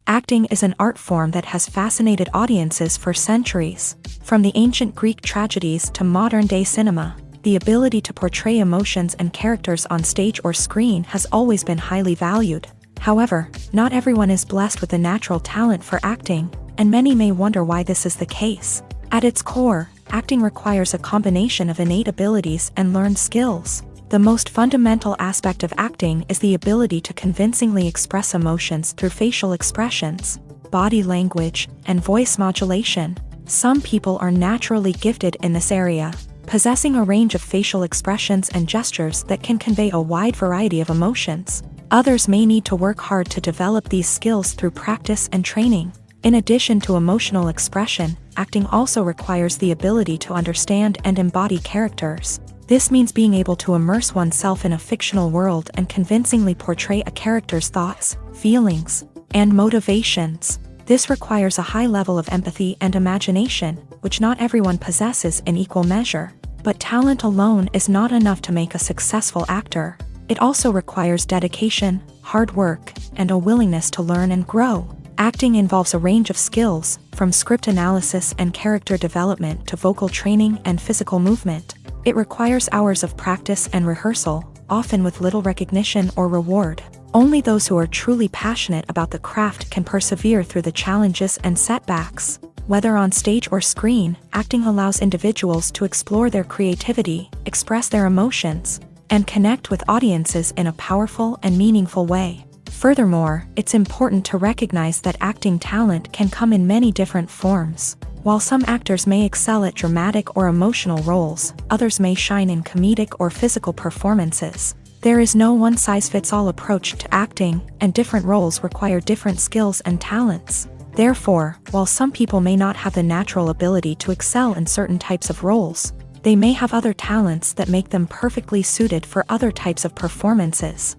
Acting is an art form that has fascinated audiences for centuries. From the ancient Greek tragedies to modern-day cinema, the ability to portray emotions and characters on stage or screen has always been highly valued. However, not everyone is blessed with the natural talent for acting, and many may wonder why this is the case. At its core, acting requires a combination of innate abilities and learned skills. The most fundamental aspect of acting is the ability to convincingly express emotions through facial expressions, body language, and voice modulation. Some people are naturally gifted in this area, possessing a range of facial expressions and gestures that can convey a wide variety of emotions. Others may need to work hard to develop these skills through practice and training. In addition to emotional expression, acting also requires the ability to understand and embody characters. This means being able to immerse oneself in a fictional world and convincingly portray a character's thoughts, feelings, and motivations. This requires a high level of empathy and imagination, which not everyone possesses in equal measure. But talent alone is not enough to make a successful actor. It also requires dedication, hard work, and a willingness to learn and grow. Acting involves a range of skills, from script analysis and character development to vocal training and physical movement. It requires hours of practice and rehearsal, often with little recognition or reward. Only those who are truly passionate about the craft can persevere through the challenges and setbacks. Whether on stage or screen, acting allows individuals to explore their creativity, express their emotions, and connect with audiences in a powerful and meaningful way. Furthermore, it's important to recognize that acting talent can come in many different forms. While some actors may excel at dramatic or emotional roles, others may shine in comedic or physical performances. There is no one-size-fits-all approach to acting, and different roles require different skills and talents. Therefore, while some people may not have the natural ability to excel in certain types of roles, they may have other talents that make them perfectly suited for other types of performances.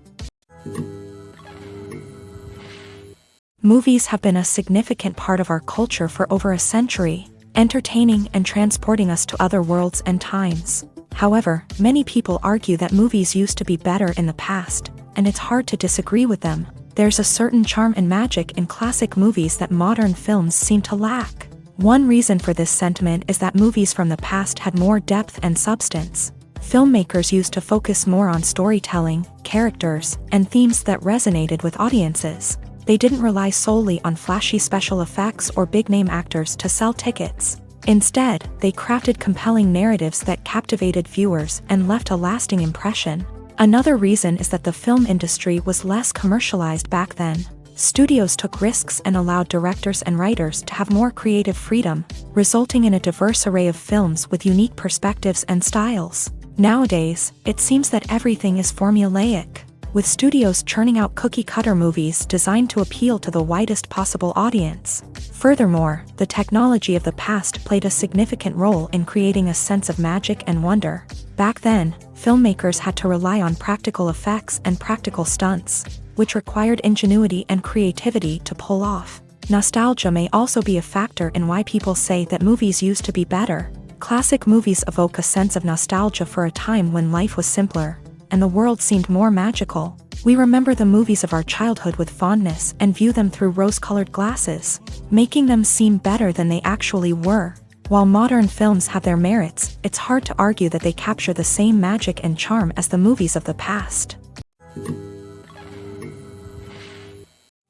Movies have been a significant part of our culture for over a century, entertaining and transporting us to other worlds and times. However, many people argue that movies used to be better in the past, and it's hard to disagree with them. There's a certain charm and magic in classic movies that modern films seem to lack. One reason for this sentiment is that movies from the past had more depth and substance. Filmmakers used to focus more on storytelling, characters, and themes that resonated with audiences. They didn't rely solely on flashy special effects or big-name actors to sell tickets. Instead, they crafted compelling narratives that captivated viewers and left a lasting impression. Another reason is that the film industry was less commercialized back then. Studios took risks and allowed directors and writers to have more creative freedom, resulting in a diverse array of films with unique perspectives and styles. Nowadays, it seems that everything is formulaic, with studios churning out cookie-cutter movies designed to appeal to the widest possible audience. Furthermore, the technology of the past played a significant role in creating a sense of magic and wonder. Back then, filmmakers had to rely on practical effects and practical stunts, which required ingenuity and creativity to pull off. Nostalgia may also be a factor in why people say that movies used to be better. Classic movies evoke a sense of nostalgia for a time when life was simpler, and the world seemed more magical. We remember the movies of our childhood with fondness and view them through rose-colored glasses, making them seem better than they actually were. While modern films have their merits, it's hard to argue that they capture the same magic and charm as the movies of the past.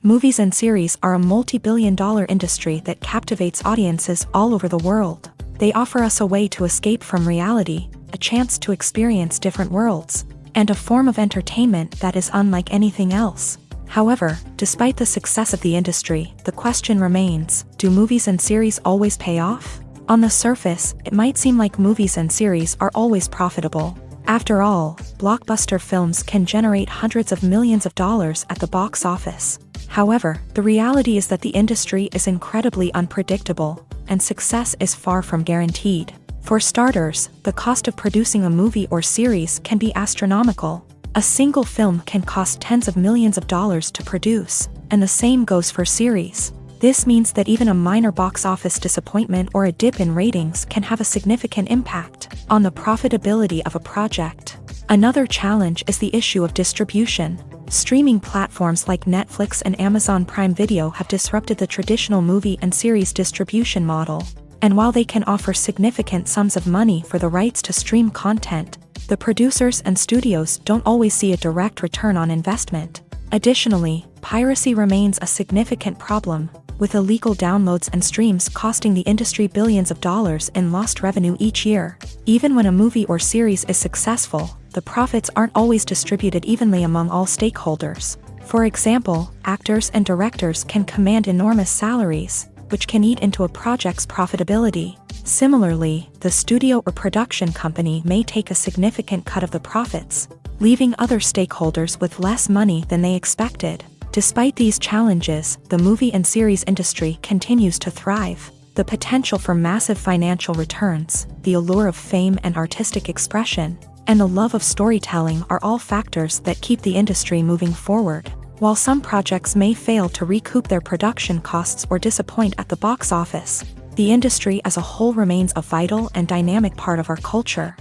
Movies and series are a multi-billion-dollar industry that captivates audiences all over the world. They offer us a way to escape from reality, a chance to experience different worlds, and a form of entertainment that is unlike anything else. However, despite the success of the industry, the question remains, do movies and series always pay off? On the surface, it might seem like movies and series are always profitable. After all, blockbuster films can generate hundreds of millions of dollars at the box office. However, the reality is that the industry is incredibly unpredictable, and success is far from guaranteed. For starters, the cost of producing a movie or series can be astronomical. A single film can cost tens of millions of dollars to produce, and the same goes for series. This means that even a minor box office disappointment or a dip in ratings can have a significant impact on the profitability of a project. Another challenge is the issue of distribution. Streaming platforms like Netflix and Amazon Prime Video have disrupted the traditional movie and series distribution model. And while they can offer significant sums of money for the rights to stream content, the producers and studios don't always see a direct return on investment. Additionally, piracy remains a significant problem, with illegal downloads and streams costing the industry billions of dollars in lost revenue each year. Even when a movie or series is successful, the profits aren't always distributed evenly among all stakeholders. For example, actors and directors can command enormous salaries, which can eat into a project's profitability. Similarly, the studio or production company may take a significant cut of the profits, leaving other stakeholders with less money than they expected. Despite these challenges, the movie and series industry continues to thrive. The potential for massive financial returns, the allure of fame and artistic expression, and the love of storytelling are all factors that keep the industry moving forward. While some projects may fail to recoup their production costs or disappoint at the box office, the industry as a whole remains a vital and dynamic part of our culture.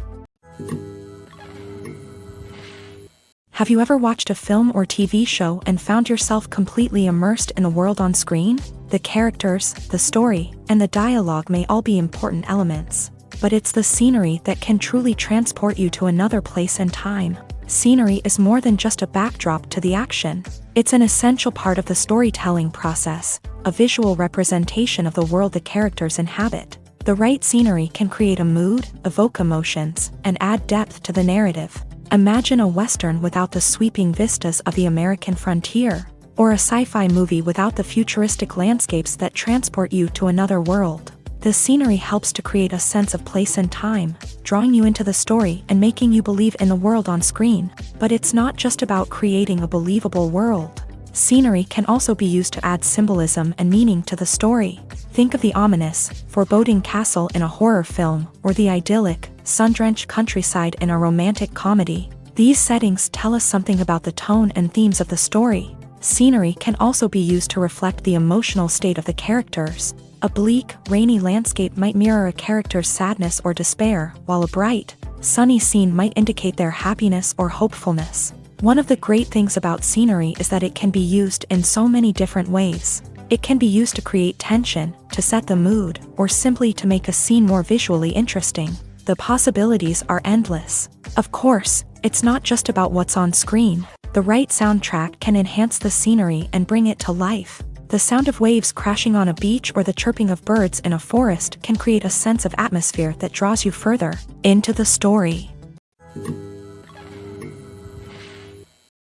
Have you ever watched a film or TV show and found yourself completely immersed in the world on screen? The characters, the story, and the dialogue may all be important elements, but it's the scenery that can truly transport you to another place and time. Scenery is more than just a backdrop to the action. It's an essential part of the storytelling process, a visual representation of the world the characters inhabit. The right scenery can create a mood, evoke emotions, and add depth to the narrative. Imagine a Western without the sweeping vistas of the American frontier, or a sci-fi movie without the futuristic landscapes that transport you to another world. The scenery helps to create a sense of place and time, drawing you into the story and making you believe in the world on screen. But it's not just about creating a believable world. Scenery can also be used to add symbolism and meaning to the story. Think of the ominous, foreboding castle in a horror film, or the idyllic, sun-drenched countryside in a romantic comedy. These settings tell us something about the tone and themes of the story. Scenery can also be used to reflect the emotional state of the characters. A bleak, rainy landscape might mirror a character's sadness or despair, while a bright, sunny scene might indicate their happiness or hopefulness. One of the great things about scenery is that it can be used in so many different ways. It can be used to create tension, to set the mood, or simply to make a scene more visually interesting. The possibilities are endless. Of course, it's not just about what's on screen. The right soundtrack can enhance the scenery and bring it to life. The sound of waves crashing on a beach or the chirping of birds in a forest can create a sense of atmosphere that draws you further into the story.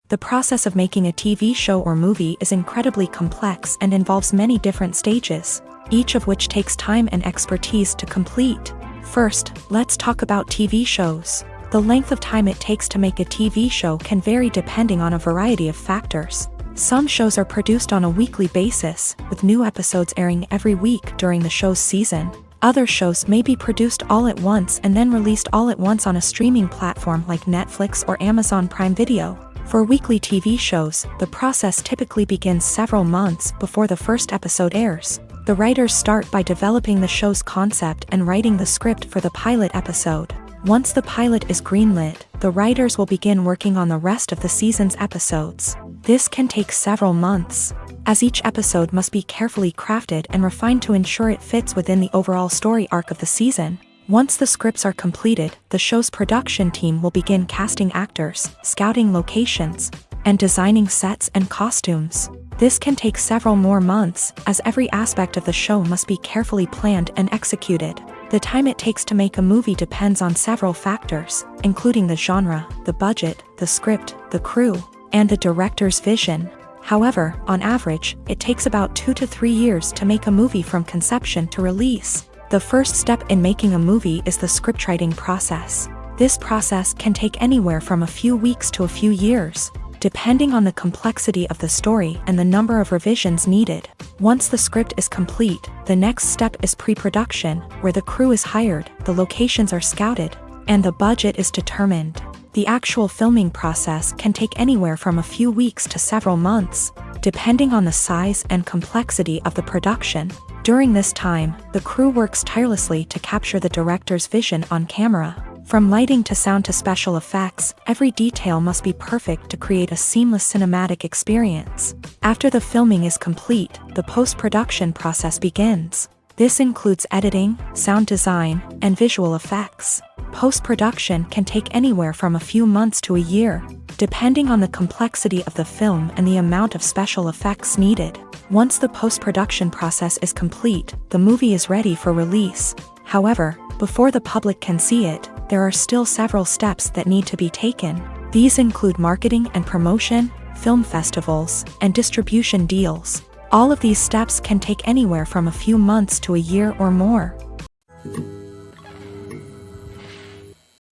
The process of making a TV show or movie is incredibly complex and involves many different stages, each of which takes time and expertise to complete. First, let's talk about TV shows. The length of time it takes to make a TV show can vary depending on a variety of factors. Some shows are produced on a weekly basis, with new episodes airing every week during the show's season. Other shows may be produced all at once and then released all at once on a streaming platform like Netflix or Amazon Prime Video. For weekly TV shows, the process typically begins several months before the first episode airs. The writers start by developing the show's concept and writing the script for the pilot episode. Once the pilot is greenlit, the writers will begin working on the rest of the season's episodes. This can take several months, as each episode must be carefully crafted and refined to ensure it fits within the overall story arc of the season. Once the scripts are completed, the show's production team will begin casting actors, scouting locations, and designing sets and costumes. This can take several more months, as every aspect of the show must be carefully planned and executed. The time it takes to make a movie depends on several factors, including the genre, the budget, the script, the crew, and the director's vision. However, on average, it takes about 2 to 3 years to make a movie from conception to release. The first step in making a movie is the scriptwriting process. This process can take anywhere from a few weeks to a few years, depending on the complexity of the story and the number of revisions needed. Once the script is complete, the next step is pre-production, where the crew is hired, the locations are scouted, and the budget is determined. The actual filming process can take anywhere from a few weeks to several months, depending on the size and complexity of the production. During this time, the crew works tirelessly to capture the director's vision on camera. From lighting to sound to special effects, every detail must be perfect to create a seamless cinematic experience. After the filming is complete, the post-production process begins. This includes editing, sound design, and visual effects. Post-production can take anywhere from a few months to a year, depending on the complexity of the film and the amount of special effects needed. Once the post-production process is complete, the movie is ready for release. However, before the public can see it, there are still several steps that need to be taken. These include marketing and promotion, film festivals, and distribution deals. All of these steps can take anywhere from a few months to a year or more.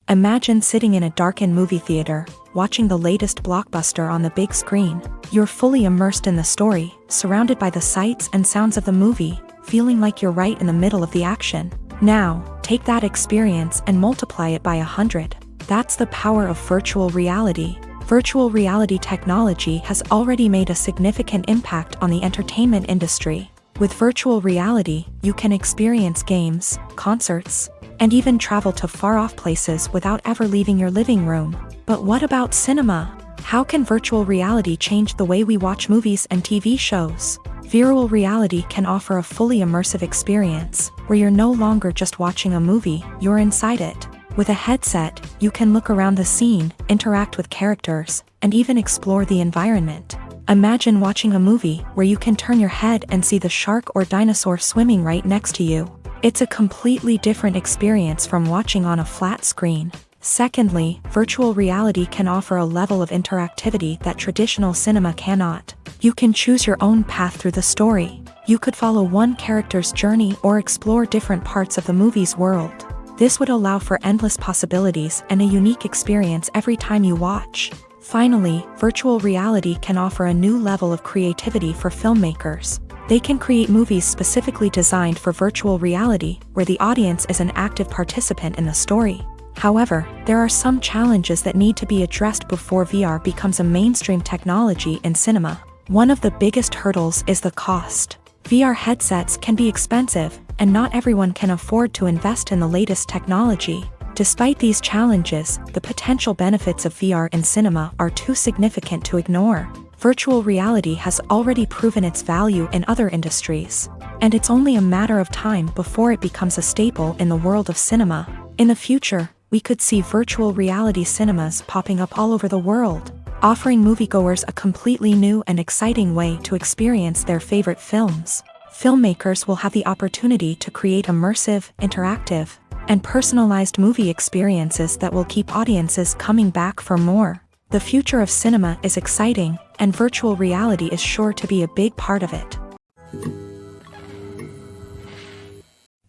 Imagine sitting in a darkened movie theater, watching the latest blockbuster on the big screen. You're fully immersed in the story, surrounded by the sights and sounds of the movie, feeling like you're right in the middle of the action. Now, take that experience and multiply it by 100. That's the power of virtual reality. Virtual reality technology has already made a significant impact on the entertainment industry. With virtual reality, you can experience games, concerts, and even travel to far-off places without ever leaving your living room. But what about cinema? How can virtual reality change the way we watch movies and TV shows? Virtual reality can offer a fully immersive experience, where you're no longer just watching a movie, you're inside it. With a headset, you can look around the scene, interact with characters, and even explore the environment. Imagine watching a movie where you can turn your head and see the shark or dinosaur swimming right next to you. It's a completely different experience from watching on a flat screen. Secondly, virtual reality can offer a level of interactivity that traditional cinema cannot. You can choose your own path through the story. You could follow one character's journey or explore different parts of the movie's world. This would allow for endless possibilities and a unique experience every time you watch. Finally, virtual reality can offer a new level of creativity for filmmakers. They can create movies specifically designed for virtual reality, where the audience is an active participant in the story. However, there are some challenges that need to be addressed before VR becomes a mainstream technology in cinema. One of the biggest hurdles is the cost. VR headsets can be expensive, and not everyone can afford to invest in the latest technology. Despite these challenges, the potential benefits of VR in cinema are too significant to ignore. Virtual reality has already proven its value in other industries, and it's only a matter of time before it becomes a staple in the world of cinema. In the future, we could see virtual reality cinemas popping up all over the world, offering moviegoers a completely new and exciting way to experience their favorite films. Filmmakers will have the opportunity to create immersive, interactive, and personalized movie experiences that will keep audiences coming back for more. The future of cinema is exciting, and virtual reality is sure to be a big part of it.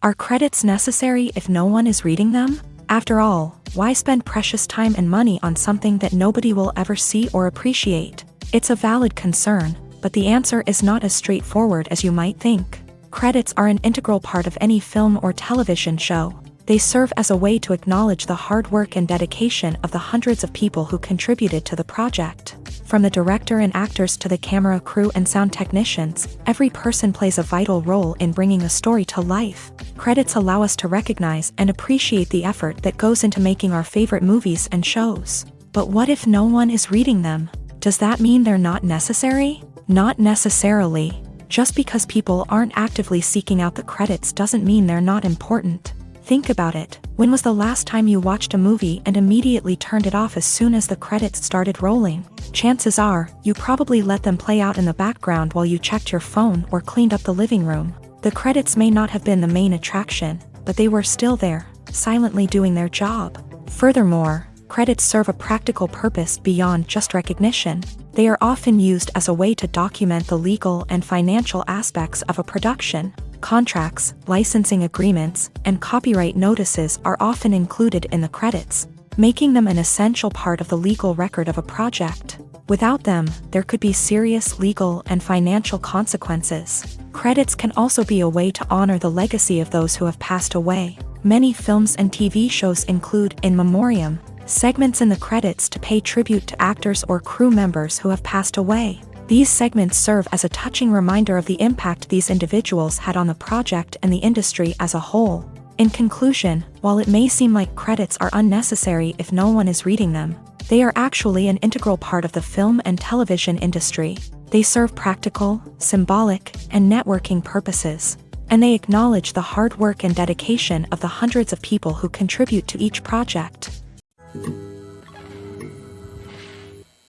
Are credits necessary if no one is reading them? After all, why spend precious time and money on something that nobody will ever see or appreciate? It's a valid concern, but the answer is not as straightforward as you might think. Credits are an integral part of any film or television show. They serve as a way to acknowledge the hard work and dedication of the hundreds of people who contributed to the project. From the director and actors to the camera crew and sound technicians, every person plays a vital role in bringing a story to life. Credits allow us to recognize and appreciate the effort that goes into making our favorite movies and shows. But what if no one is reading them? Does that mean they're not necessary? Not necessarily. Just because people aren't actively seeking out the credits doesn't mean they're not important. Think about it. When was the last time you watched a movie and immediately turned it off as soon as the credits started rolling? Chances are, you probably let them play out in the background while you checked your phone or cleaned up the living room. The credits may not have been the main attraction, but they were still there, silently doing their job. Furthermore, credits serve a practical purpose beyond just recognition. They are often used as a way to document the legal and financial aspects of a production. Contracts, licensing agreements, and copyright notices are often included in the credits, making them an essential part of the legal record of a project. Without them, there could be serious legal and financial consequences. Credits can also be a way to honor the legacy of those who have passed away. Many films and TV shows include in memoriam segments in the credits to pay tribute to actors or crew members who have passed away. These segments serve as a touching reminder of the impact these individuals had on the project and the industry as a whole. In conclusion, while it may seem like credits are unnecessary if no one is reading them, they are actually an integral part of the film and television industry. They serve practical, symbolic, and networking purposes, and they acknowledge the hard work and dedication of the hundreds of people who contribute to each project.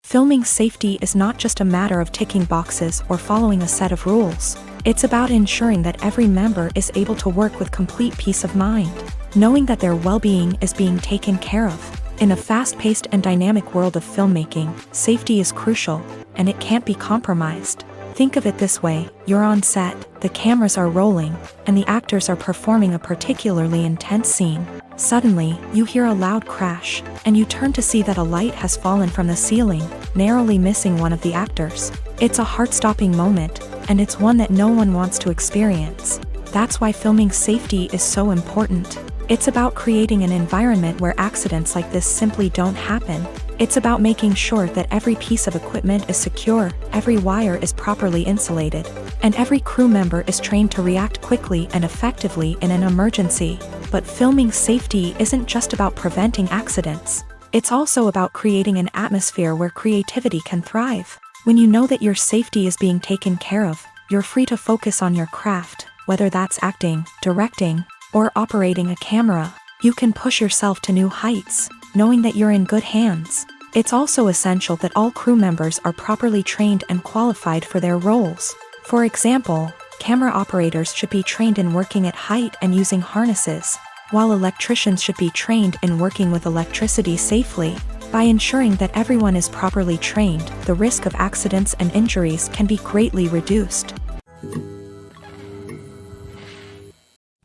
Filming safety is not just a matter of ticking boxes or following a set of rules. It's about ensuring that every member is able to work with complete peace of mind, knowing that their well-being is being taken care of. In a fast-paced and dynamic world of filmmaking, safety is crucial, and it can't be compromised. Think of it this way: you're on set, the cameras are rolling, and the actors are performing a particularly intense scene. Suddenly, you hear a loud crash, and you turn to see that a light has fallen from the ceiling, narrowly missing one of the actors. It's a heart-stopping moment, and it's one that no one wants to experience. That's why filming safety is so important. It's about creating an environment where accidents like this simply don't happen. It's about making sure that every piece of equipment is secure, every wire is properly insulated, and every crew member is trained to react quickly and effectively in an emergency. But filming safety isn't just about preventing accidents. It's also about creating an atmosphere where creativity can thrive. When you know that your safety is being taken care of, you're free to focus on your craft, whether that's acting, directing, or operating a camera. You can push yourself to new heights, knowing that you're in good hands. It's also essential that all crew members are properly trained and qualified for their roles. For example, camera operators should be trained in working at height and using harnesses, while electricians should be trained in working with electricity safely. By ensuring that everyone is properly trained, the risk of accidents and injuries can be greatly reduced.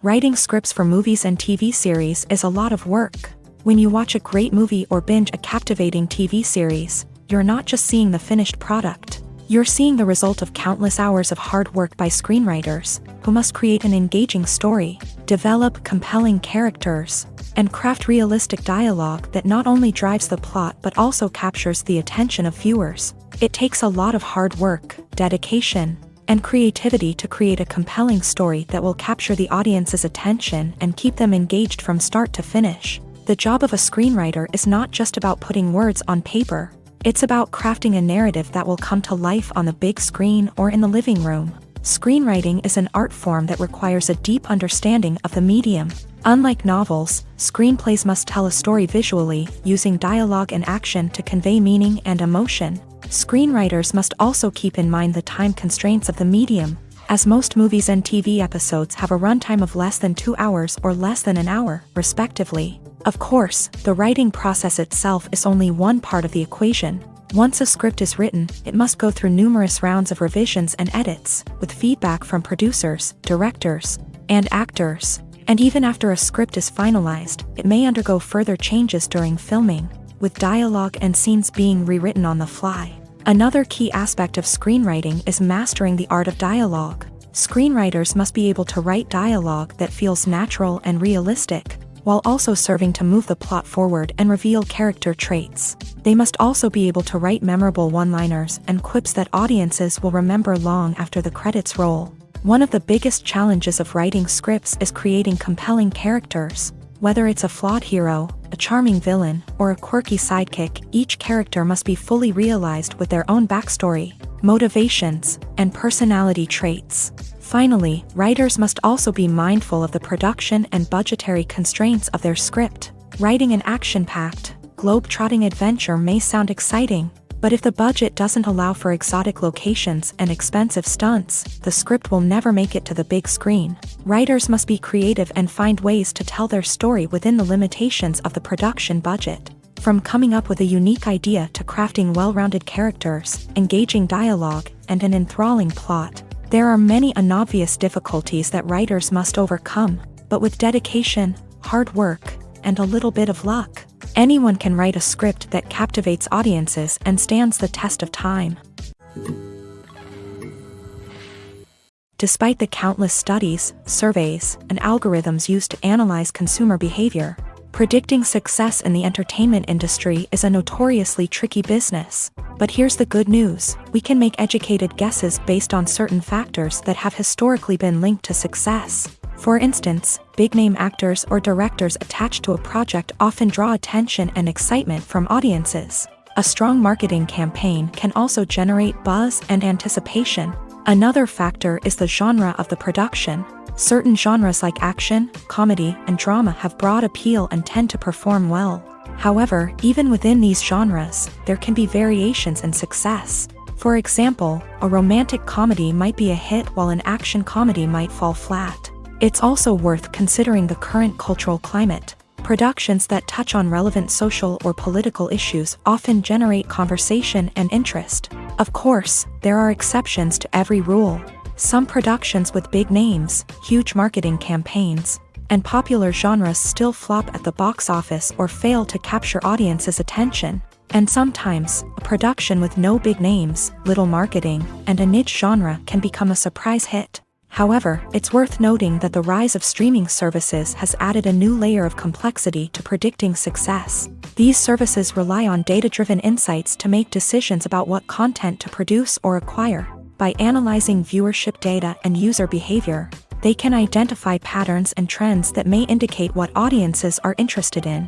Writing scripts for movies and TV series is a lot of work. When you watch a great movie or binge a captivating TV series, you're not just seeing the finished product. You're seeing the result of countless hours of hard work by screenwriters, who must create an engaging story, develop compelling characters, and craft realistic dialogue that not only drives the plot but also captures the attention of viewers. It takes a lot of hard work, dedication, and creativity to create a compelling story that will capture the audience's attention and keep them engaged from start to finish. The job of a screenwriter is not just about putting words on paper. It's about crafting a narrative that will come to life on the big screen or in the living room. Screenwriting is an art form that requires a deep understanding of the medium. Unlike novels, screenplays must tell a story visually, using dialogue and action to convey meaning and emotion. Screenwriters must also keep in mind the time constraints of the medium, as most movies and TV episodes have a runtime of less than 2 hours or less than an hour, respectively. Of course, the writing process itself is only one part of the equation. Once a script is written, it must go through numerous rounds of revisions and edits, with feedback from producers, directors, and actors. And even after a script is finalized, it may undergo further changes during filming, with dialogue and scenes being rewritten on the fly. Another key aspect of screenwriting is mastering the art of dialogue. Screenwriters must be able to write dialogue that feels natural and realistic, while also serving to move the plot forward and reveal character traits. They must also be able to write memorable one-liners and quips that audiences will remember long after the credits roll. One of the biggest challenges of writing scripts is creating compelling characters. Whether it's a flawed hero, a charming villain, or a quirky sidekick, each character must be fully realized with their own backstory, motivations, and personality traits. Finally, writers must also be mindful of the production and budgetary constraints of their script. Writing an action-packed, globe-trotting adventure may sound exciting, but if the budget doesn't allow for exotic locations and expensive stunts, the script will never make it to the big screen. Writers must be creative and find ways to tell their story within the limitations of the production budget. From coming up with a unique idea to crafting well-rounded characters, engaging dialogue, and an enthralling plot, there are many unobvious difficulties that writers must overcome, but with dedication, hard work, and a little bit of luck, anyone can write a script that captivates audiences and stands the test of time. Despite the countless studies, surveys, and algorithms used to analyze consumer behavior, predicting success in the entertainment industry is a notoriously tricky business. But here's the good news: we can make educated guesses based on certain factors that have historically been linked to success. For instance, big-name actors or directors attached to a project often draw attention and excitement from audiences. A strong marketing campaign can also generate buzz and anticipation. Another factor is the genre of the production. Certain genres like action, comedy, and drama have broad appeal and tend to perform well. However, even within these genres, there can be variations in success. For example, a romantic comedy might be a hit while an action comedy might fall flat. It's also worth considering the current cultural climate. Productions that touch on relevant social or political issues often generate conversation and interest. Of course, there are exceptions to every rule. Some productions with big names, huge marketing campaigns, and popular genres still flop at the box office or fail to capture audiences' attention. And sometimes, a production with no big names, little marketing, and a niche genre can become a surprise hit. However, it's worth noting that the rise of streaming services has added a new layer of complexity to predicting success. These services rely on data-driven insights to make decisions about what content to produce or acquire. By analyzing viewership data and user behavior, they can identify patterns and trends that may indicate what audiences are interested in.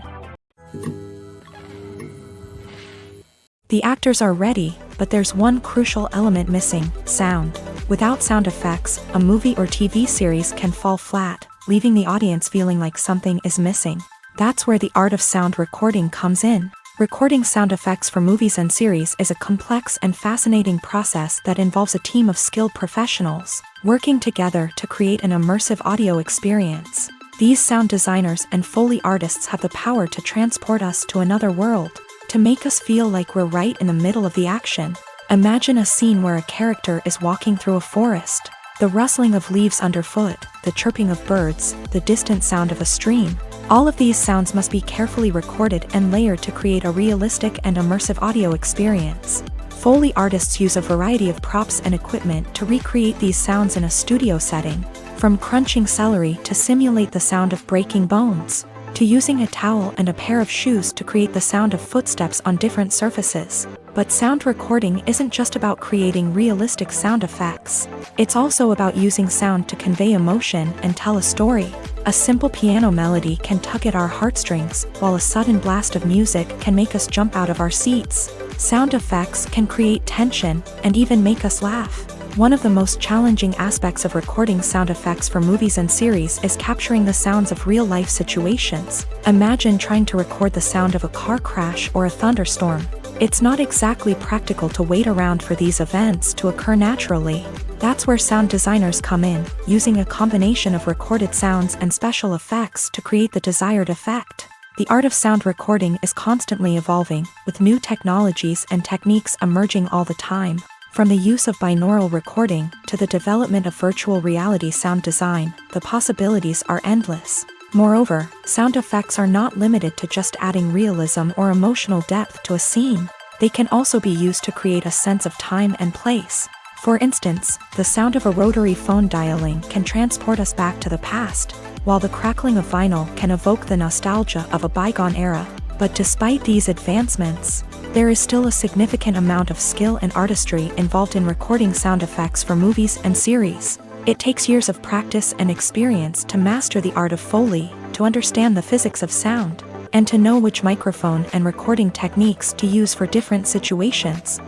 The actors are ready, but there's one crucial element missing: sound. Without sound effects, a movie or TV series can fall flat, leaving the audience feeling like something is missing. That's where the art of sound recording comes in. Recording sound effects for movies and series is a complex and fascinating process that involves a team of skilled professionals working together to create an immersive audio experience. These sound designers and Foley artists have the power to transport us to another world, to make us feel like we're right in the middle of the action. Imagine a scene where a character is walking through a forest. The rustling of leaves underfoot, the chirping of birds, the distant sound of a stream. All of these sounds must be carefully recorded and layered to create a realistic and immersive audio experience. Foley artists use a variety of props and equipment to recreate these sounds in a studio setting, from crunching celery to simulate the sound of breaking bones, to using a towel and a pair of shoes to create the sound of footsteps on different surfaces. But sound recording isn't just about creating realistic sound effects. It's also about using sound to convey emotion and tell a story. A simple piano melody can tug at our heartstrings, while a sudden blast of music can make us jump out of our seats. Sound effects can create tension and even make us laugh. One of the most challenging aspects of recording sound effects for movies and series is capturing the sounds of real-life situations. Imagine trying to record the sound of a car crash or a thunderstorm. It's not exactly practical to wait around for these events to occur naturally. That's where sound designers come in, using a combination of recorded sounds and special effects to create the desired effect. The art of sound recording is constantly evolving, with new technologies and techniques emerging all the time. From the use of binaural recording to the development of virtual reality sound design, the possibilities are endless. Moreover, sound effects are not limited to just adding realism or emotional depth to a scene. They can also be used to create a sense of time and place. For instance, the sound of a rotary phone dialing can transport us back to the past, while the crackling of vinyl can evoke the nostalgia of a bygone era. But despite these advancements, there is still a significant amount of skill and artistry involved in recording sound effects for movies and series. It takes years of practice and experience to master the art of Foley, to understand the physics of sound, and to know which microphone and recording techniques to use for different situations.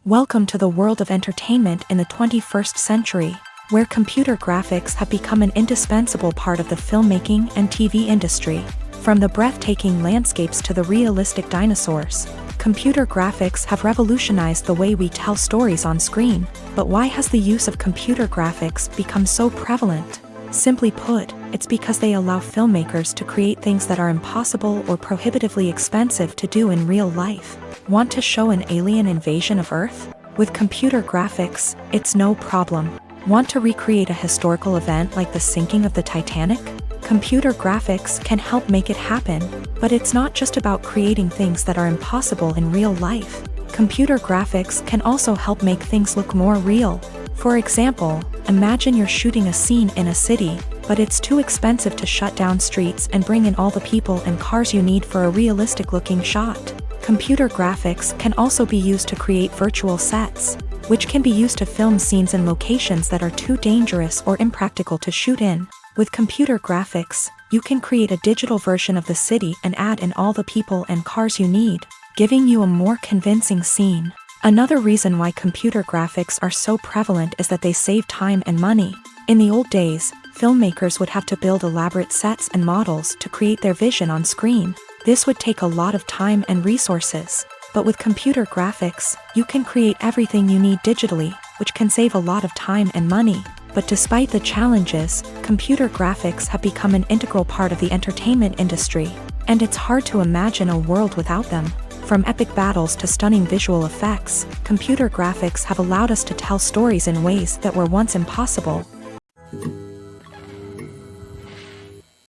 Welcome to the world of entertainment in the 21st century, where computer graphics have become an indispensable part of the filmmaking and TV industry. From the breathtaking landscapes to the realistic dinosaurs, computer graphics have revolutionized the way we tell stories on screen. But why has the use of computer graphics become so prevalent? Simply put, it's because they allow filmmakers to create things that are impossible or prohibitively expensive to do in real life. Want to show an alien invasion of Earth? With computer graphics, it's no problem. Want to recreate a historical event like the sinking of the Titanic? Computer graphics can help make it happen, but it's not just about creating things that are impossible in real life. Computer graphics can also help make things look more real. For example, imagine you're shooting a scene in a city, but it's too expensive to shut down streets and bring in all the people and cars you need for a realistic-looking shot. Computer graphics can also be used to create virtual sets, which can be used to film scenes in locations that are too dangerous or impractical to shoot in. With computer graphics, you can create a digital version of the city and add in all the people and cars you need, giving you a more convincing scene. Another reason why computer graphics are so prevalent is that they save time and money. In the old days, filmmakers would have to build elaborate sets and models to create their vision on screen. This would take a lot of time and resources. But with computer graphics, you can create everything you need digitally, which can save a lot of time and money. But despite the challenges, computer graphics have become an integral part of the entertainment industry, and it's hard to imagine a world without them. From epic battles to stunning visual effects, computer graphics have allowed us to tell stories in ways that were once impossible.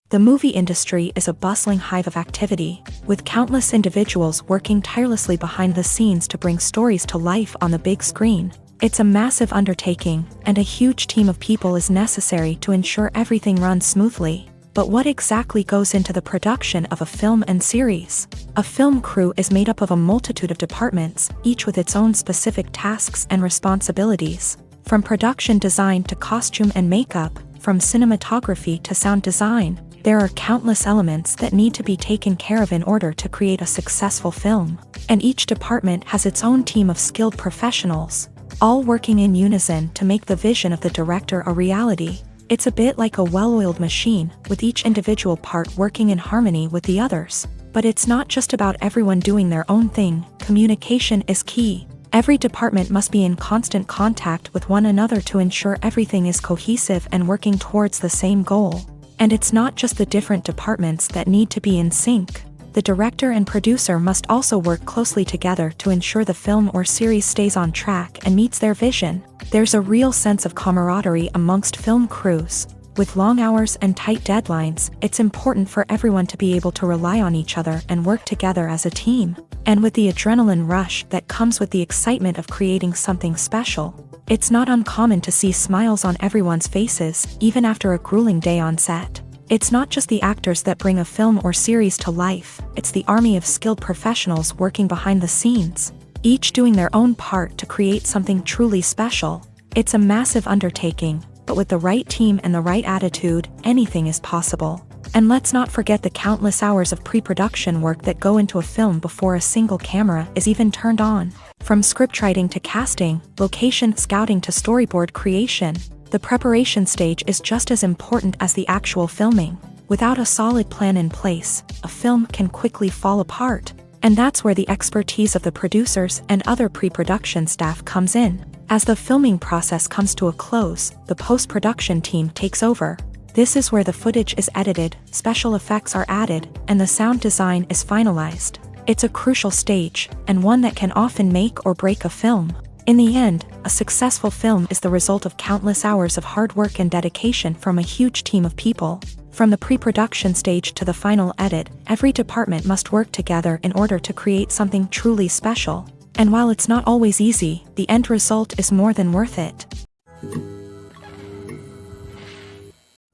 The movie industry is a bustling hive of activity, with countless individuals working tirelessly behind the scenes to bring stories to life on the big screen. It's a massive undertaking, and a huge team of people is necessary to ensure everything runs smoothly. But what exactly goes into the production of a film and series? A film crew is made up of a multitude of departments, each with its own specific tasks and responsibilities. From production design to costume and makeup, from cinematography to sound design, there are countless elements that need to be taken care of in order to create a successful film. And each department has its own team of skilled professionals, all working in unison to make the vision of the director a reality. It's a bit like a well-oiled machine, with each individual part working in harmony with the others. But it's not just about everyone doing their own thing. Communication is key. Every department must be in constant contact with one another to ensure everything is cohesive and working towards the same goal. And it's not just the different departments that need to be in sync. The director and producer must also work closely together to ensure the film or series stays on track and meets their vision. There's a real sense of camaraderie amongst film crews. With long hours and tight deadlines, it's important for everyone to be able to rely on each other and work together as a team. And with the adrenaline rush that comes with the excitement of creating something special, it's not uncommon to see smiles on everyone's faces, even after a grueling day on set. It's not just the actors that bring a film or series to life, it's the army of skilled professionals working behind the scenes, each doing their own part to create something truly special. It's a massive undertaking, but with the right team and the right attitude, anything is possible. And let's not forget the countless hours of pre-production work that go into a film before a single camera is even turned on. From scriptwriting to casting, location scouting to storyboard creation, the preparation stage is just as important as the actual filming. Without a solid plan in place, a film can quickly fall apart. And that's where the expertise of the producers and other pre-production staff comes in. As the filming process comes to a close, the post-production team takes over. This is where the footage is edited, special effects are added, and the sound design is finalized. It's a crucial stage, and one that can often make or break a film. In the end, a successful film is the result of countless hours of hard work and dedication from a huge team of people. From the pre-production stage to the final edit, every department must work together in order to create something truly special. And while it's not always easy, the end result is more than worth it.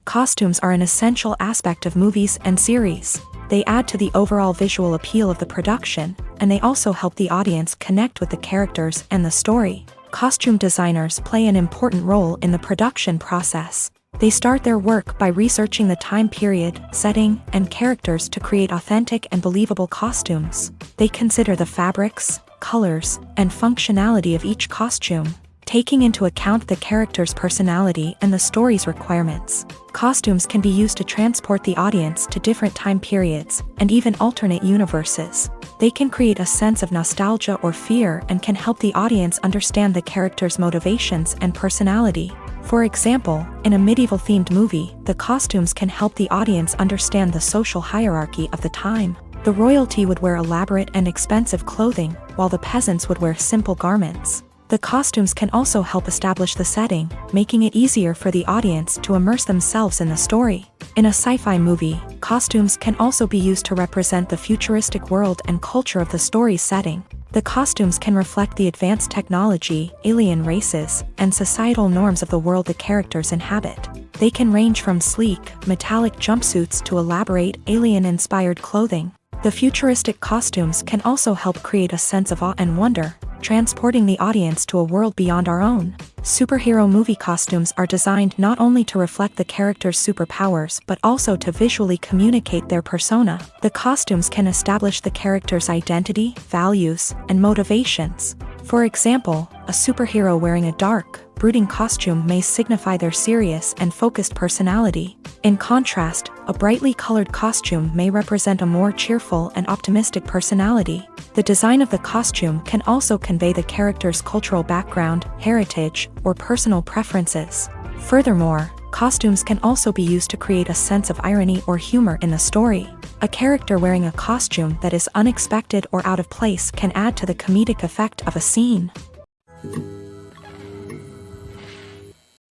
Costumes are an essential aspect of movies and series. They add to the overall visual appeal of the production, and they also help the audience connect with the characters and the story. Costume designers play an important role in the production process. They start their work by researching the time period, setting, and characters to create authentic and believable costumes. They consider the fabrics, colors, and functionality of each costume, taking into account the character's personality and the story's requirements. Costumes can be used to transport the audience to different time periods, and even alternate universes. They can create a sense of nostalgia or fear and can help the audience understand the character's motivations and personality. For example, in a medieval-themed movie, the costumes can help the audience understand the social hierarchy of the time. The royalty would wear elaborate and expensive clothing, while the peasants would wear simple garments. The costumes can also help establish the setting, making it easier for the audience to immerse themselves in the story. In a sci-fi movie, costumes can also be used to represent the futuristic world and culture of the story's setting. The costumes can reflect the advanced technology, alien races, and societal norms of the world the characters inhabit. They can range from sleek, metallic jumpsuits to elaborate, alien-inspired clothing. The futuristic costumes can also help create a sense of awe and wonder, transporting the audience to a world beyond our own. Superhero movie costumes are designed not only to reflect the character's superpowers but also to visually communicate their persona. The costumes can establish the character's identity, values, and motivations. For example, a superhero wearing a dark, brooding costume may signify their serious and focused personality. In contrast, a brightly colored costume may represent a more cheerful and optimistic personality. The design of the costume can also convey the character's cultural background, heritage, or personal preferences. Furthermore, costumes can also be used to create a sense of irony or humor in the story. A character wearing a costume that is unexpected or out of place can add to the comedic effect of a scene.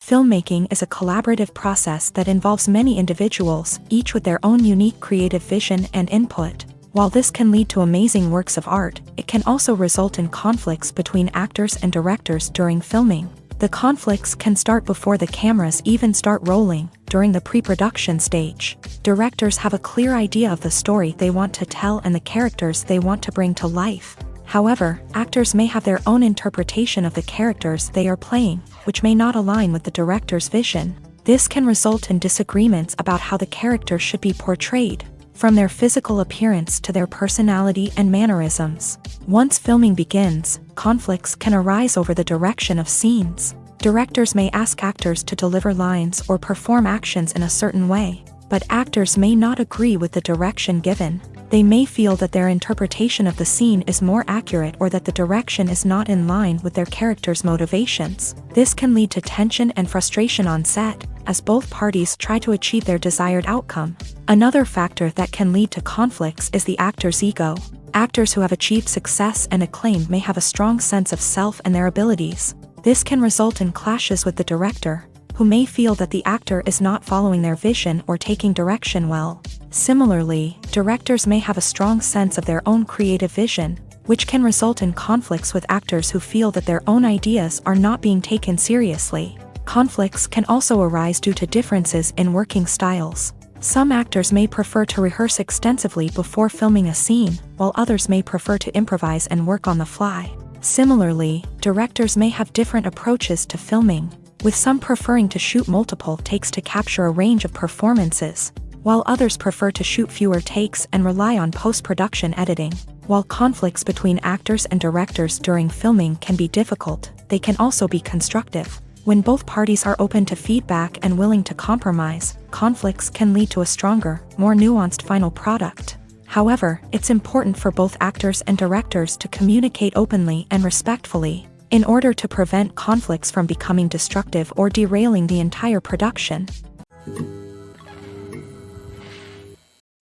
Filmmaking is a collaborative process that involves many individuals, each with their own unique creative vision and input. While this can lead to amazing works of art, it can also result in conflicts between actors and directors during filming. The conflicts can start before the cameras even start rolling, during the pre-production stage. Directors have a clear idea of the story they want to tell and the characters they want to bring to life. However, actors may have their own interpretation of the characters they are playing, which may not align with the director's vision. This can result in disagreements about how the character should be portrayed, from their physical appearance to their personality and mannerisms. Once filming begins, conflicts can arise over the direction of scenes. Directors may ask actors to deliver lines or perform actions in a certain way, but actors may not agree with the direction given. They may feel that their interpretation of the scene is more accurate or that the direction is not in line with their character's motivations. This can lead to tension and frustration on set, as both parties try to achieve their desired outcome. Another factor that can lead to conflicts is the actor's ego. Actors who have achieved success and acclaim may have a strong sense of self and their abilities. This can result in clashes with the director, who may feel that the actor is not following their vision or taking direction well. Similarly, directors may have a strong sense of their own creative vision, which can result in conflicts with actors who feel that their own ideas are not being taken seriously. Conflicts can also arise due to differences in working styles. Some actors may prefer to rehearse extensively before filming a scene, while others may prefer to improvise and work on the fly. Similarly, directors may have different approaches to filming, with some preferring to shoot multiple takes to capture a range of performances, while others prefer to shoot fewer takes and rely on post-production editing. While conflicts between actors and directors during filming can be difficult, they can also be constructive. When both parties are open to feedback and willing to compromise, conflicts can lead to a stronger, more nuanced final product. However, it's important for both actors and directors to communicate openly and respectfully, in order to prevent conflicts from becoming destructive or derailing the entire production.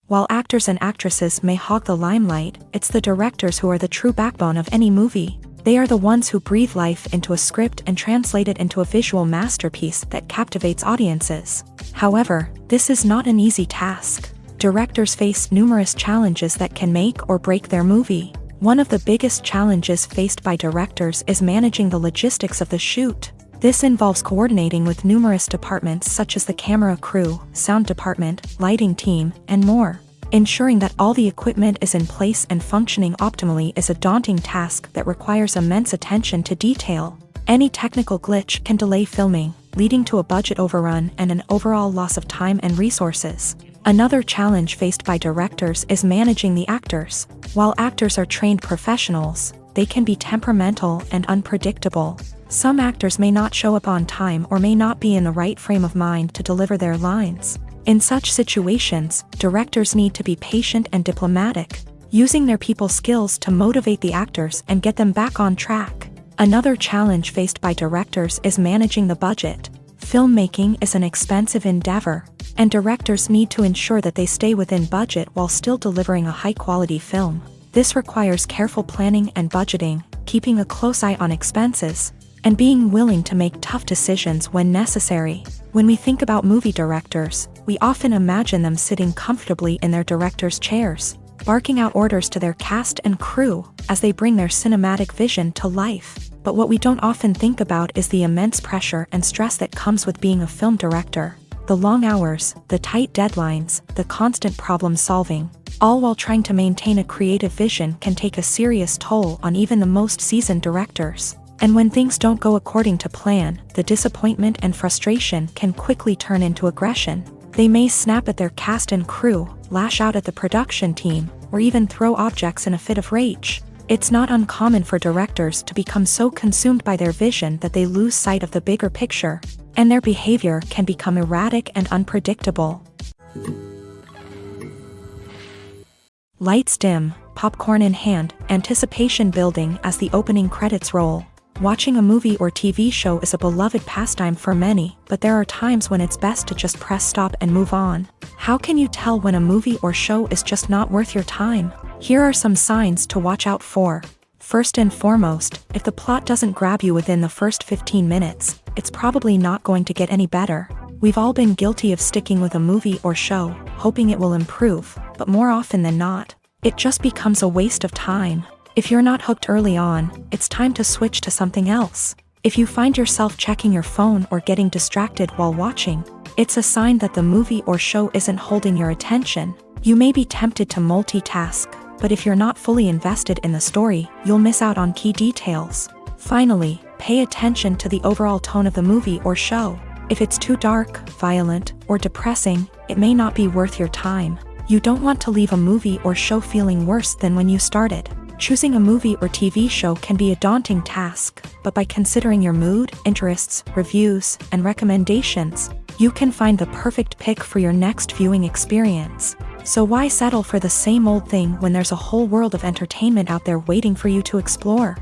While actors and actresses may hog the limelight, it's the directors who are the true backbone of any movie. They are the ones who breathe life into a script and translate it into a visual masterpiece that captivates audiences. However, this is not an easy task. Directors face numerous challenges that can make or break their movie. One of the biggest challenges faced by directors is managing the logistics of the shoot. This involves coordinating with numerous departments such as the camera crew, sound department, lighting team, and more. Ensuring that all the equipment is in place and functioning optimally is a daunting task that requires immense attention to detail. Any technical glitch can delay filming, leading to a budget overrun and an overall loss of time and resources. Another challenge faced by directors is managing the actors. While actors are trained professionals, they can be temperamental and unpredictable. Some actors may not show up on time or may not be in the right frame of mind to deliver their lines. In such situations, directors need to be patient and diplomatic, using their people skills to motivate the actors and get them back on track. Another challenge faced by directors is managing the budget. Filmmaking is an expensive endeavor, and directors need to ensure that they stay within budget while still delivering a high-quality film. This requires careful planning and budgeting, keeping a close eye on expenses, and being willing to make tough decisions when necessary. When we think about movie directors, we often imagine them sitting comfortably in their director's chairs, barking out orders to their cast and crew as they bring their cinematic vision to life. But what we don't often think about is the immense pressure and stress that comes with being a film director. The long hours, the tight deadlines, the constant problem solving, all while trying to maintain a creative vision can take a serious toll on even the most seasoned directors. And when things don't go according to plan, the disappointment and frustration can quickly turn into aggression. They may snap at their cast and crew, lash out at the production team, or even throw objects in a fit of rage. It's not uncommon for directors to become so consumed by their vision that they lose sight of the bigger picture, and their behavior can become erratic and unpredictable. Lights dim, popcorn in hand, anticipation building as the opening credits roll. Watching a movie or TV show is a beloved pastime for many, but there are times when it's best to just press stop and move on. How can you tell when a movie or show is just not worth your time? Here are some signs to watch out for. First and foremost, if the plot doesn't grab you within the first 15 minutes, it's probably not going to get any better. We've all been guilty of sticking with a movie or show, hoping it will improve, but more often than not, It just becomes a waste of time. If you're not hooked early on, it's time to switch to something else. If you find yourself checking your phone or getting distracted while watching, it's a sign that the movie or show isn't holding your attention. You may be tempted to multitask, but if you're not fully invested in the story, you'll miss out on key details. Finally, pay attention to the overall tone of the movie or show. If it's too dark, violent, or depressing, it may not be worth your time. You don't want to leave a movie or show feeling worse than when you started. Choosing a movie or TV show can be a daunting task, but by considering your mood, interests, reviews, and recommendations, you can find the perfect pick for your next viewing experience. So why settle for the same old thing when there's a whole world of entertainment out there waiting for you to explore?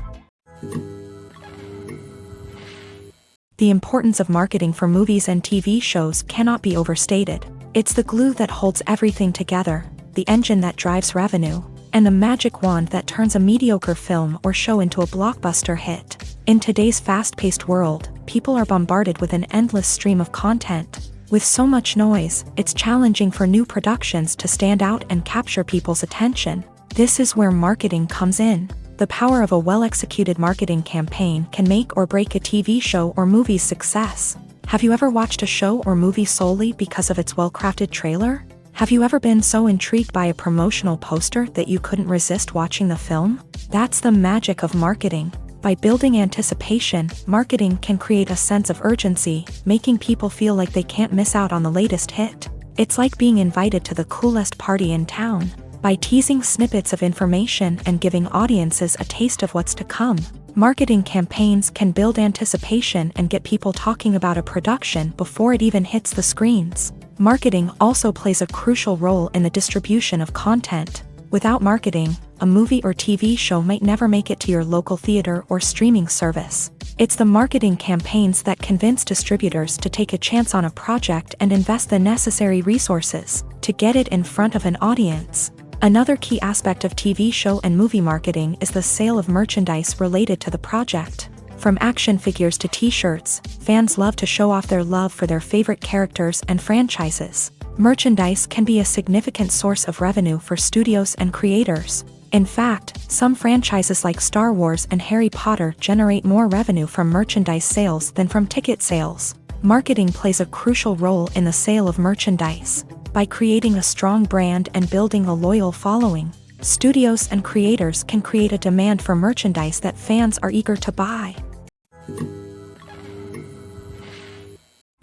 The importance of marketing for movies and TV shows cannot be overstated. It's the glue that holds everything together, the engine that drives revenue, and the magic wand that turns a mediocre film or show into a blockbuster hit. In today's fast-paced world, people are bombarded with an endless stream of content. With so much noise, it's challenging for new productions to stand out and capture people's attention. This is where marketing comes in. The power of a well-executed marketing campaign can make or break a TV show or movie's success. Have you ever watched a show or movie solely because of its well-crafted trailer? Have you ever been so intrigued by a promotional poster that you couldn't resist watching the film? That's the magic of marketing. By building anticipation, marketing can create a sense of urgency, making people feel like they can't miss out on the latest hit. It's like being invited to the coolest party in town. By teasing snippets of information and giving audiences a taste of what's to come, marketing campaigns can build anticipation and get people talking about a production before it even hits the screens. Marketing also plays a crucial role in the distribution of content. Without marketing, a movie or TV show might never make it to your local theater or streaming service. It's the marketing campaigns that convince distributors to take a chance on a project and invest the necessary resources to get it in front of an audience. Another key aspect of TV show and movie marketing is the sale of merchandise related to the project. From action figures to t-shirts, fans love to show off their love for their favorite characters and franchises. Merchandise can be a significant source of revenue for studios and creators. In fact, some franchises like Star Wars and Harry Potter generate more revenue from merchandise sales than from ticket sales. Marketing plays a crucial role in the sale of merchandise. By creating a strong brand and building a loyal following, studios and creators can create a demand for merchandise that fans are eager to buy.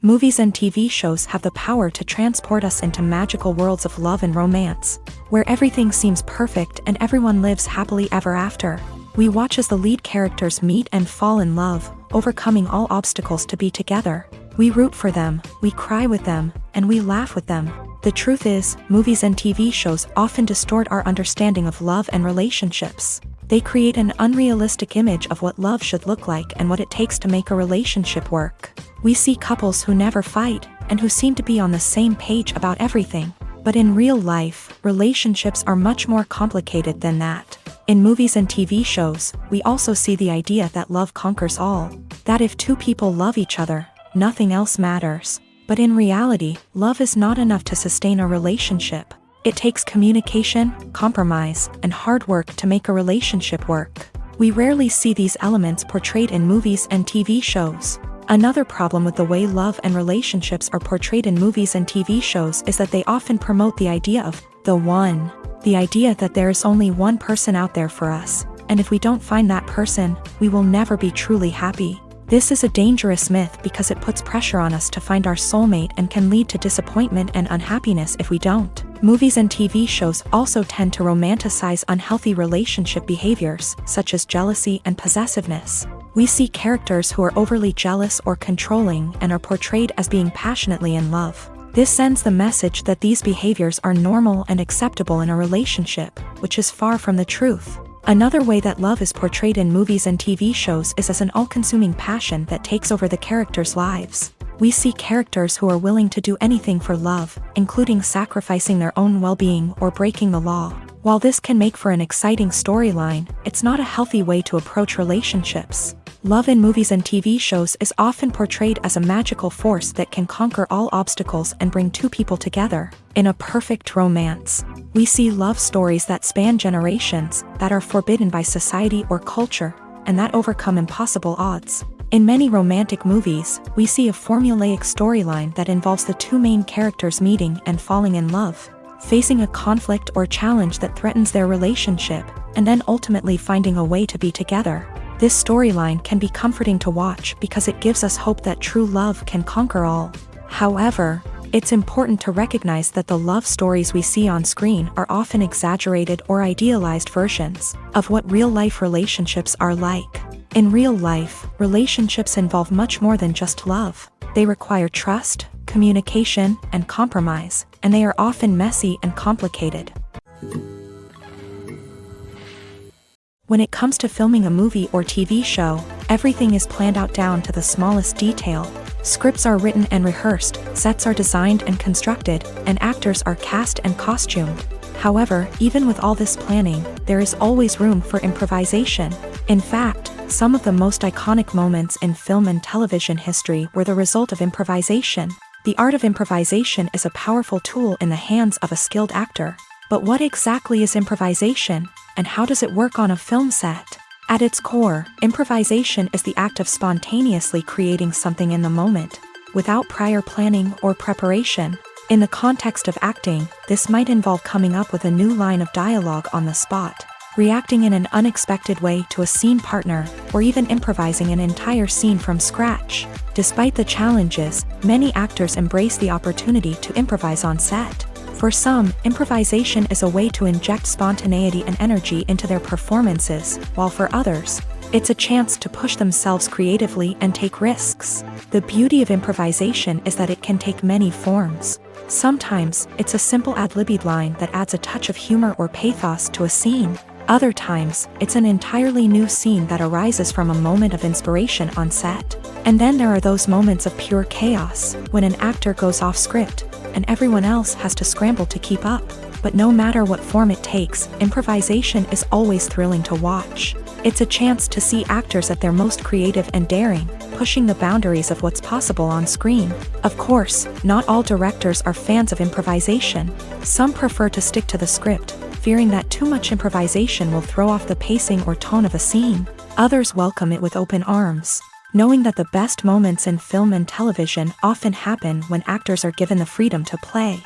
Movies and TV shows have the power to transport us into magical worlds of love and romance, where everything seems perfect and everyone lives happily ever after. We watch as the lead characters meet and fall in love, overcoming all obstacles to be together. We root for them, we cry with them, and we laugh with them. The truth is, movies and TV shows often distort our understanding of love and relationships. They create an unrealistic image of what love should look like and what it takes to make a relationship work. We see couples who never fight, and who seem to be on the same page about everything. But in real life, relationships are much more complicated than that. In movies and TV shows, we also see the idea that love conquers all. That if two people love each other, nothing else matters. But in reality, love is not enough to sustain a relationship. It takes communication, compromise, and hard work to make a relationship work. We rarely see these elements portrayed in movies and TV shows. Another problem with the way love and relationships are portrayed in movies and TV shows is that they often promote the idea of the one. The idea that there is only one person out there for us, and if we don't find that person, we will never be truly happy. This is a dangerous myth because it puts pressure on us to find our soulmate and can lead to disappointment and unhappiness if we don't. Movies and TV shows also tend to romanticize unhealthy relationship behaviors, such as jealousy and possessiveness. We see characters who are overly jealous or controlling and are portrayed as being passionately in love. This sends the message that these behaviors are normal and acceptable in a relationship, which is far from the truth. Another way that love is portrayed in movies and TV shows is as an all-consuming passion that takes over the characters' lives. We see characters who are willing to do anything for love, including sacrificing their own well-being or breaking the law. While this can make for an exciting storyline, it's not a healthy way to approach relationships. Love in movies and TV shows is often portrayed as a magical force that can conquer all obstacles and bring two people together. In a perfect romance, we see love stories that span generations, that are forbidden by society or culture, and that overcome impossible odds. In many romantic movies, we see a formulaic storyline that involves the two main characters meeting and falling in love, facing a conflict or challenge that threatens their relationship, and then ultimately finding a way to be together. This storyline can be comforting to watch because it gives us hope that true love can conquer all. However, it's important to recognize that the love stories we see on screen are often exaggerated or idealized versions of what real-life relationships are like. In real life, relationships involve much more than just love. They require trust, communication, and compromise, and they are often messy and complicated. When it comes to filming a movie or TV show, everything is planned out down to the smallest detail. Scripts are written and rehearsed, sets are designed and constructed, and actors are cast and costumed. However, even with all this planning, there is always room for improvisation. In fact, some of the most iconic moments in film and television history were the result of improvisation. The art of improvisation is a powerful tool in the hands of a skilled actor. But what exactly is improvisation, and how does it work on a film set? At its core, improvisation is the act of spontaneously creating something in the moment, without prior planning or preparation. In the context of acting, this might involve coming up with a new line of dialogue on the spot, reacting in an unexpected way to a scene partner, or even improvising an entire scene from scratch. Despite the challenges, many actors embrace the opportunity to improvise on set. For some, improvisation is a way to inject spontaneity and energy into their performances, while for others, it's a chance to push themselves creatively and take risks. The beauty of improvisation is that it can take many forms. Sometimes, it's a simple ad-libbed line that adds a touch of humor or pathos to a scene. Other times, it's an entirely new scene that arises from a moment of inspiration on set. And then there are those moments of pure chaos, when an actor goes off script, and everyone else has to scramble to keep up. But no matter what form it takes, improvisation is always thrilling to watch. It's a chance to see actors at their most creative and daring, pushing the boundaries of what's possible on screen. Of course, not all directors are fans of improvisation. Some prefer to stick to the script, fearing that too much improvisation will throw off the pacing or tone of a scene. Others welcome it with open arms, knowing that the best moments in film and television often happen when actors are given the freedom to play.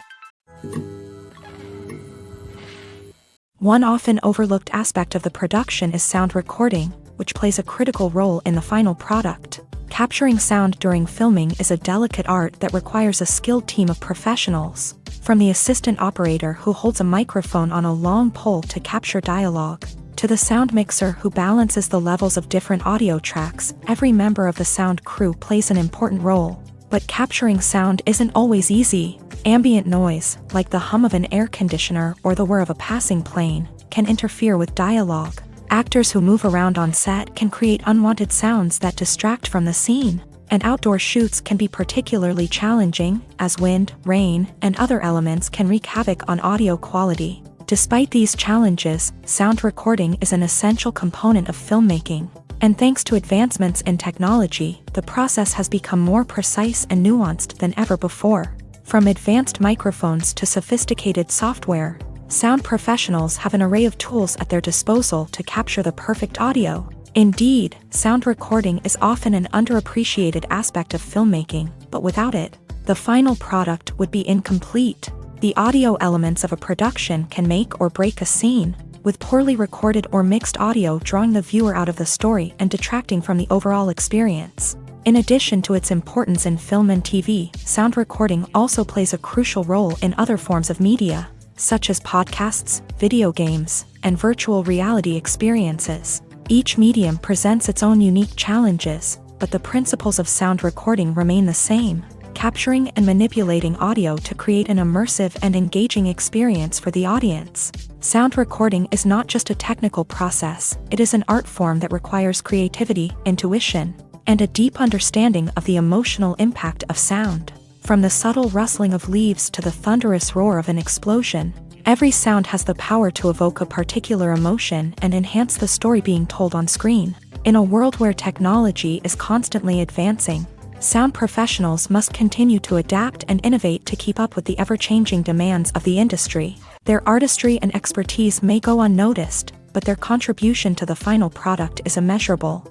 One often overlooked aspect of the production is sound recording, which plays a critical role in the final product. Capturing sound during filming is a delicate art that requires a skilled team of professionals. From the assistant operator who holds a microphone on a long pole to capture dialogue, to the sound mixer who balances the levels of different audio tracks, every member of the sound crew plays an important role. But capturing sound isn't always easy. Ambient noise, like the hum of an air conditioner or the whir of a passing plane, can interfere with dialogue. Actors who move around on set can create unwanted sounds that distract from the scene. And outdoor shoots can be particularly challenging, as wind, rain, and other elements can wreak havoc on audio quality. Despite these challenges, sound recording is an essential component of filmmaking. And thanks to advancements in technology, the process has become more precise and nuanced than ever before. From advanced microphones to sophisticated software, sound professionals have an array of tools at their disposal to capture the perfect audio. Indeed, sound recording is often an underappreciated aspect of filmmaking, but without it, the final product would be incomplete. The audio elements of a production can make or break a scene, with poorly recorded or mixed audio drawing the viewer out of the story and detracting from the overall experience. In addition to its importance in film and TV, sound recording also plays a crucial role in other forms of media, such as podcasts, video games, and virtual reality experiences. Each medium presents its own unique challenges, but the principles of sound recording remain the same: capturing and manipulating audio to create an immersive and engaging experience for the audience. Sound recording is not just a technical process, it is an art form that requires creativity, intuition, and a deep understanding of the emotional impact of sound. From the subtle rustling of leaves to the thunderous roar of an explosion, every sound has the power to evoke a particular emotion and enhance the story being told on screen. In a world where technology is constantly advancing, sound professionals must continue to adapt and innovate to keep up with the ever-changing demands of the industry. Their artistry and expertise may go unnoticed, but their contribution to the final product is immeasurable.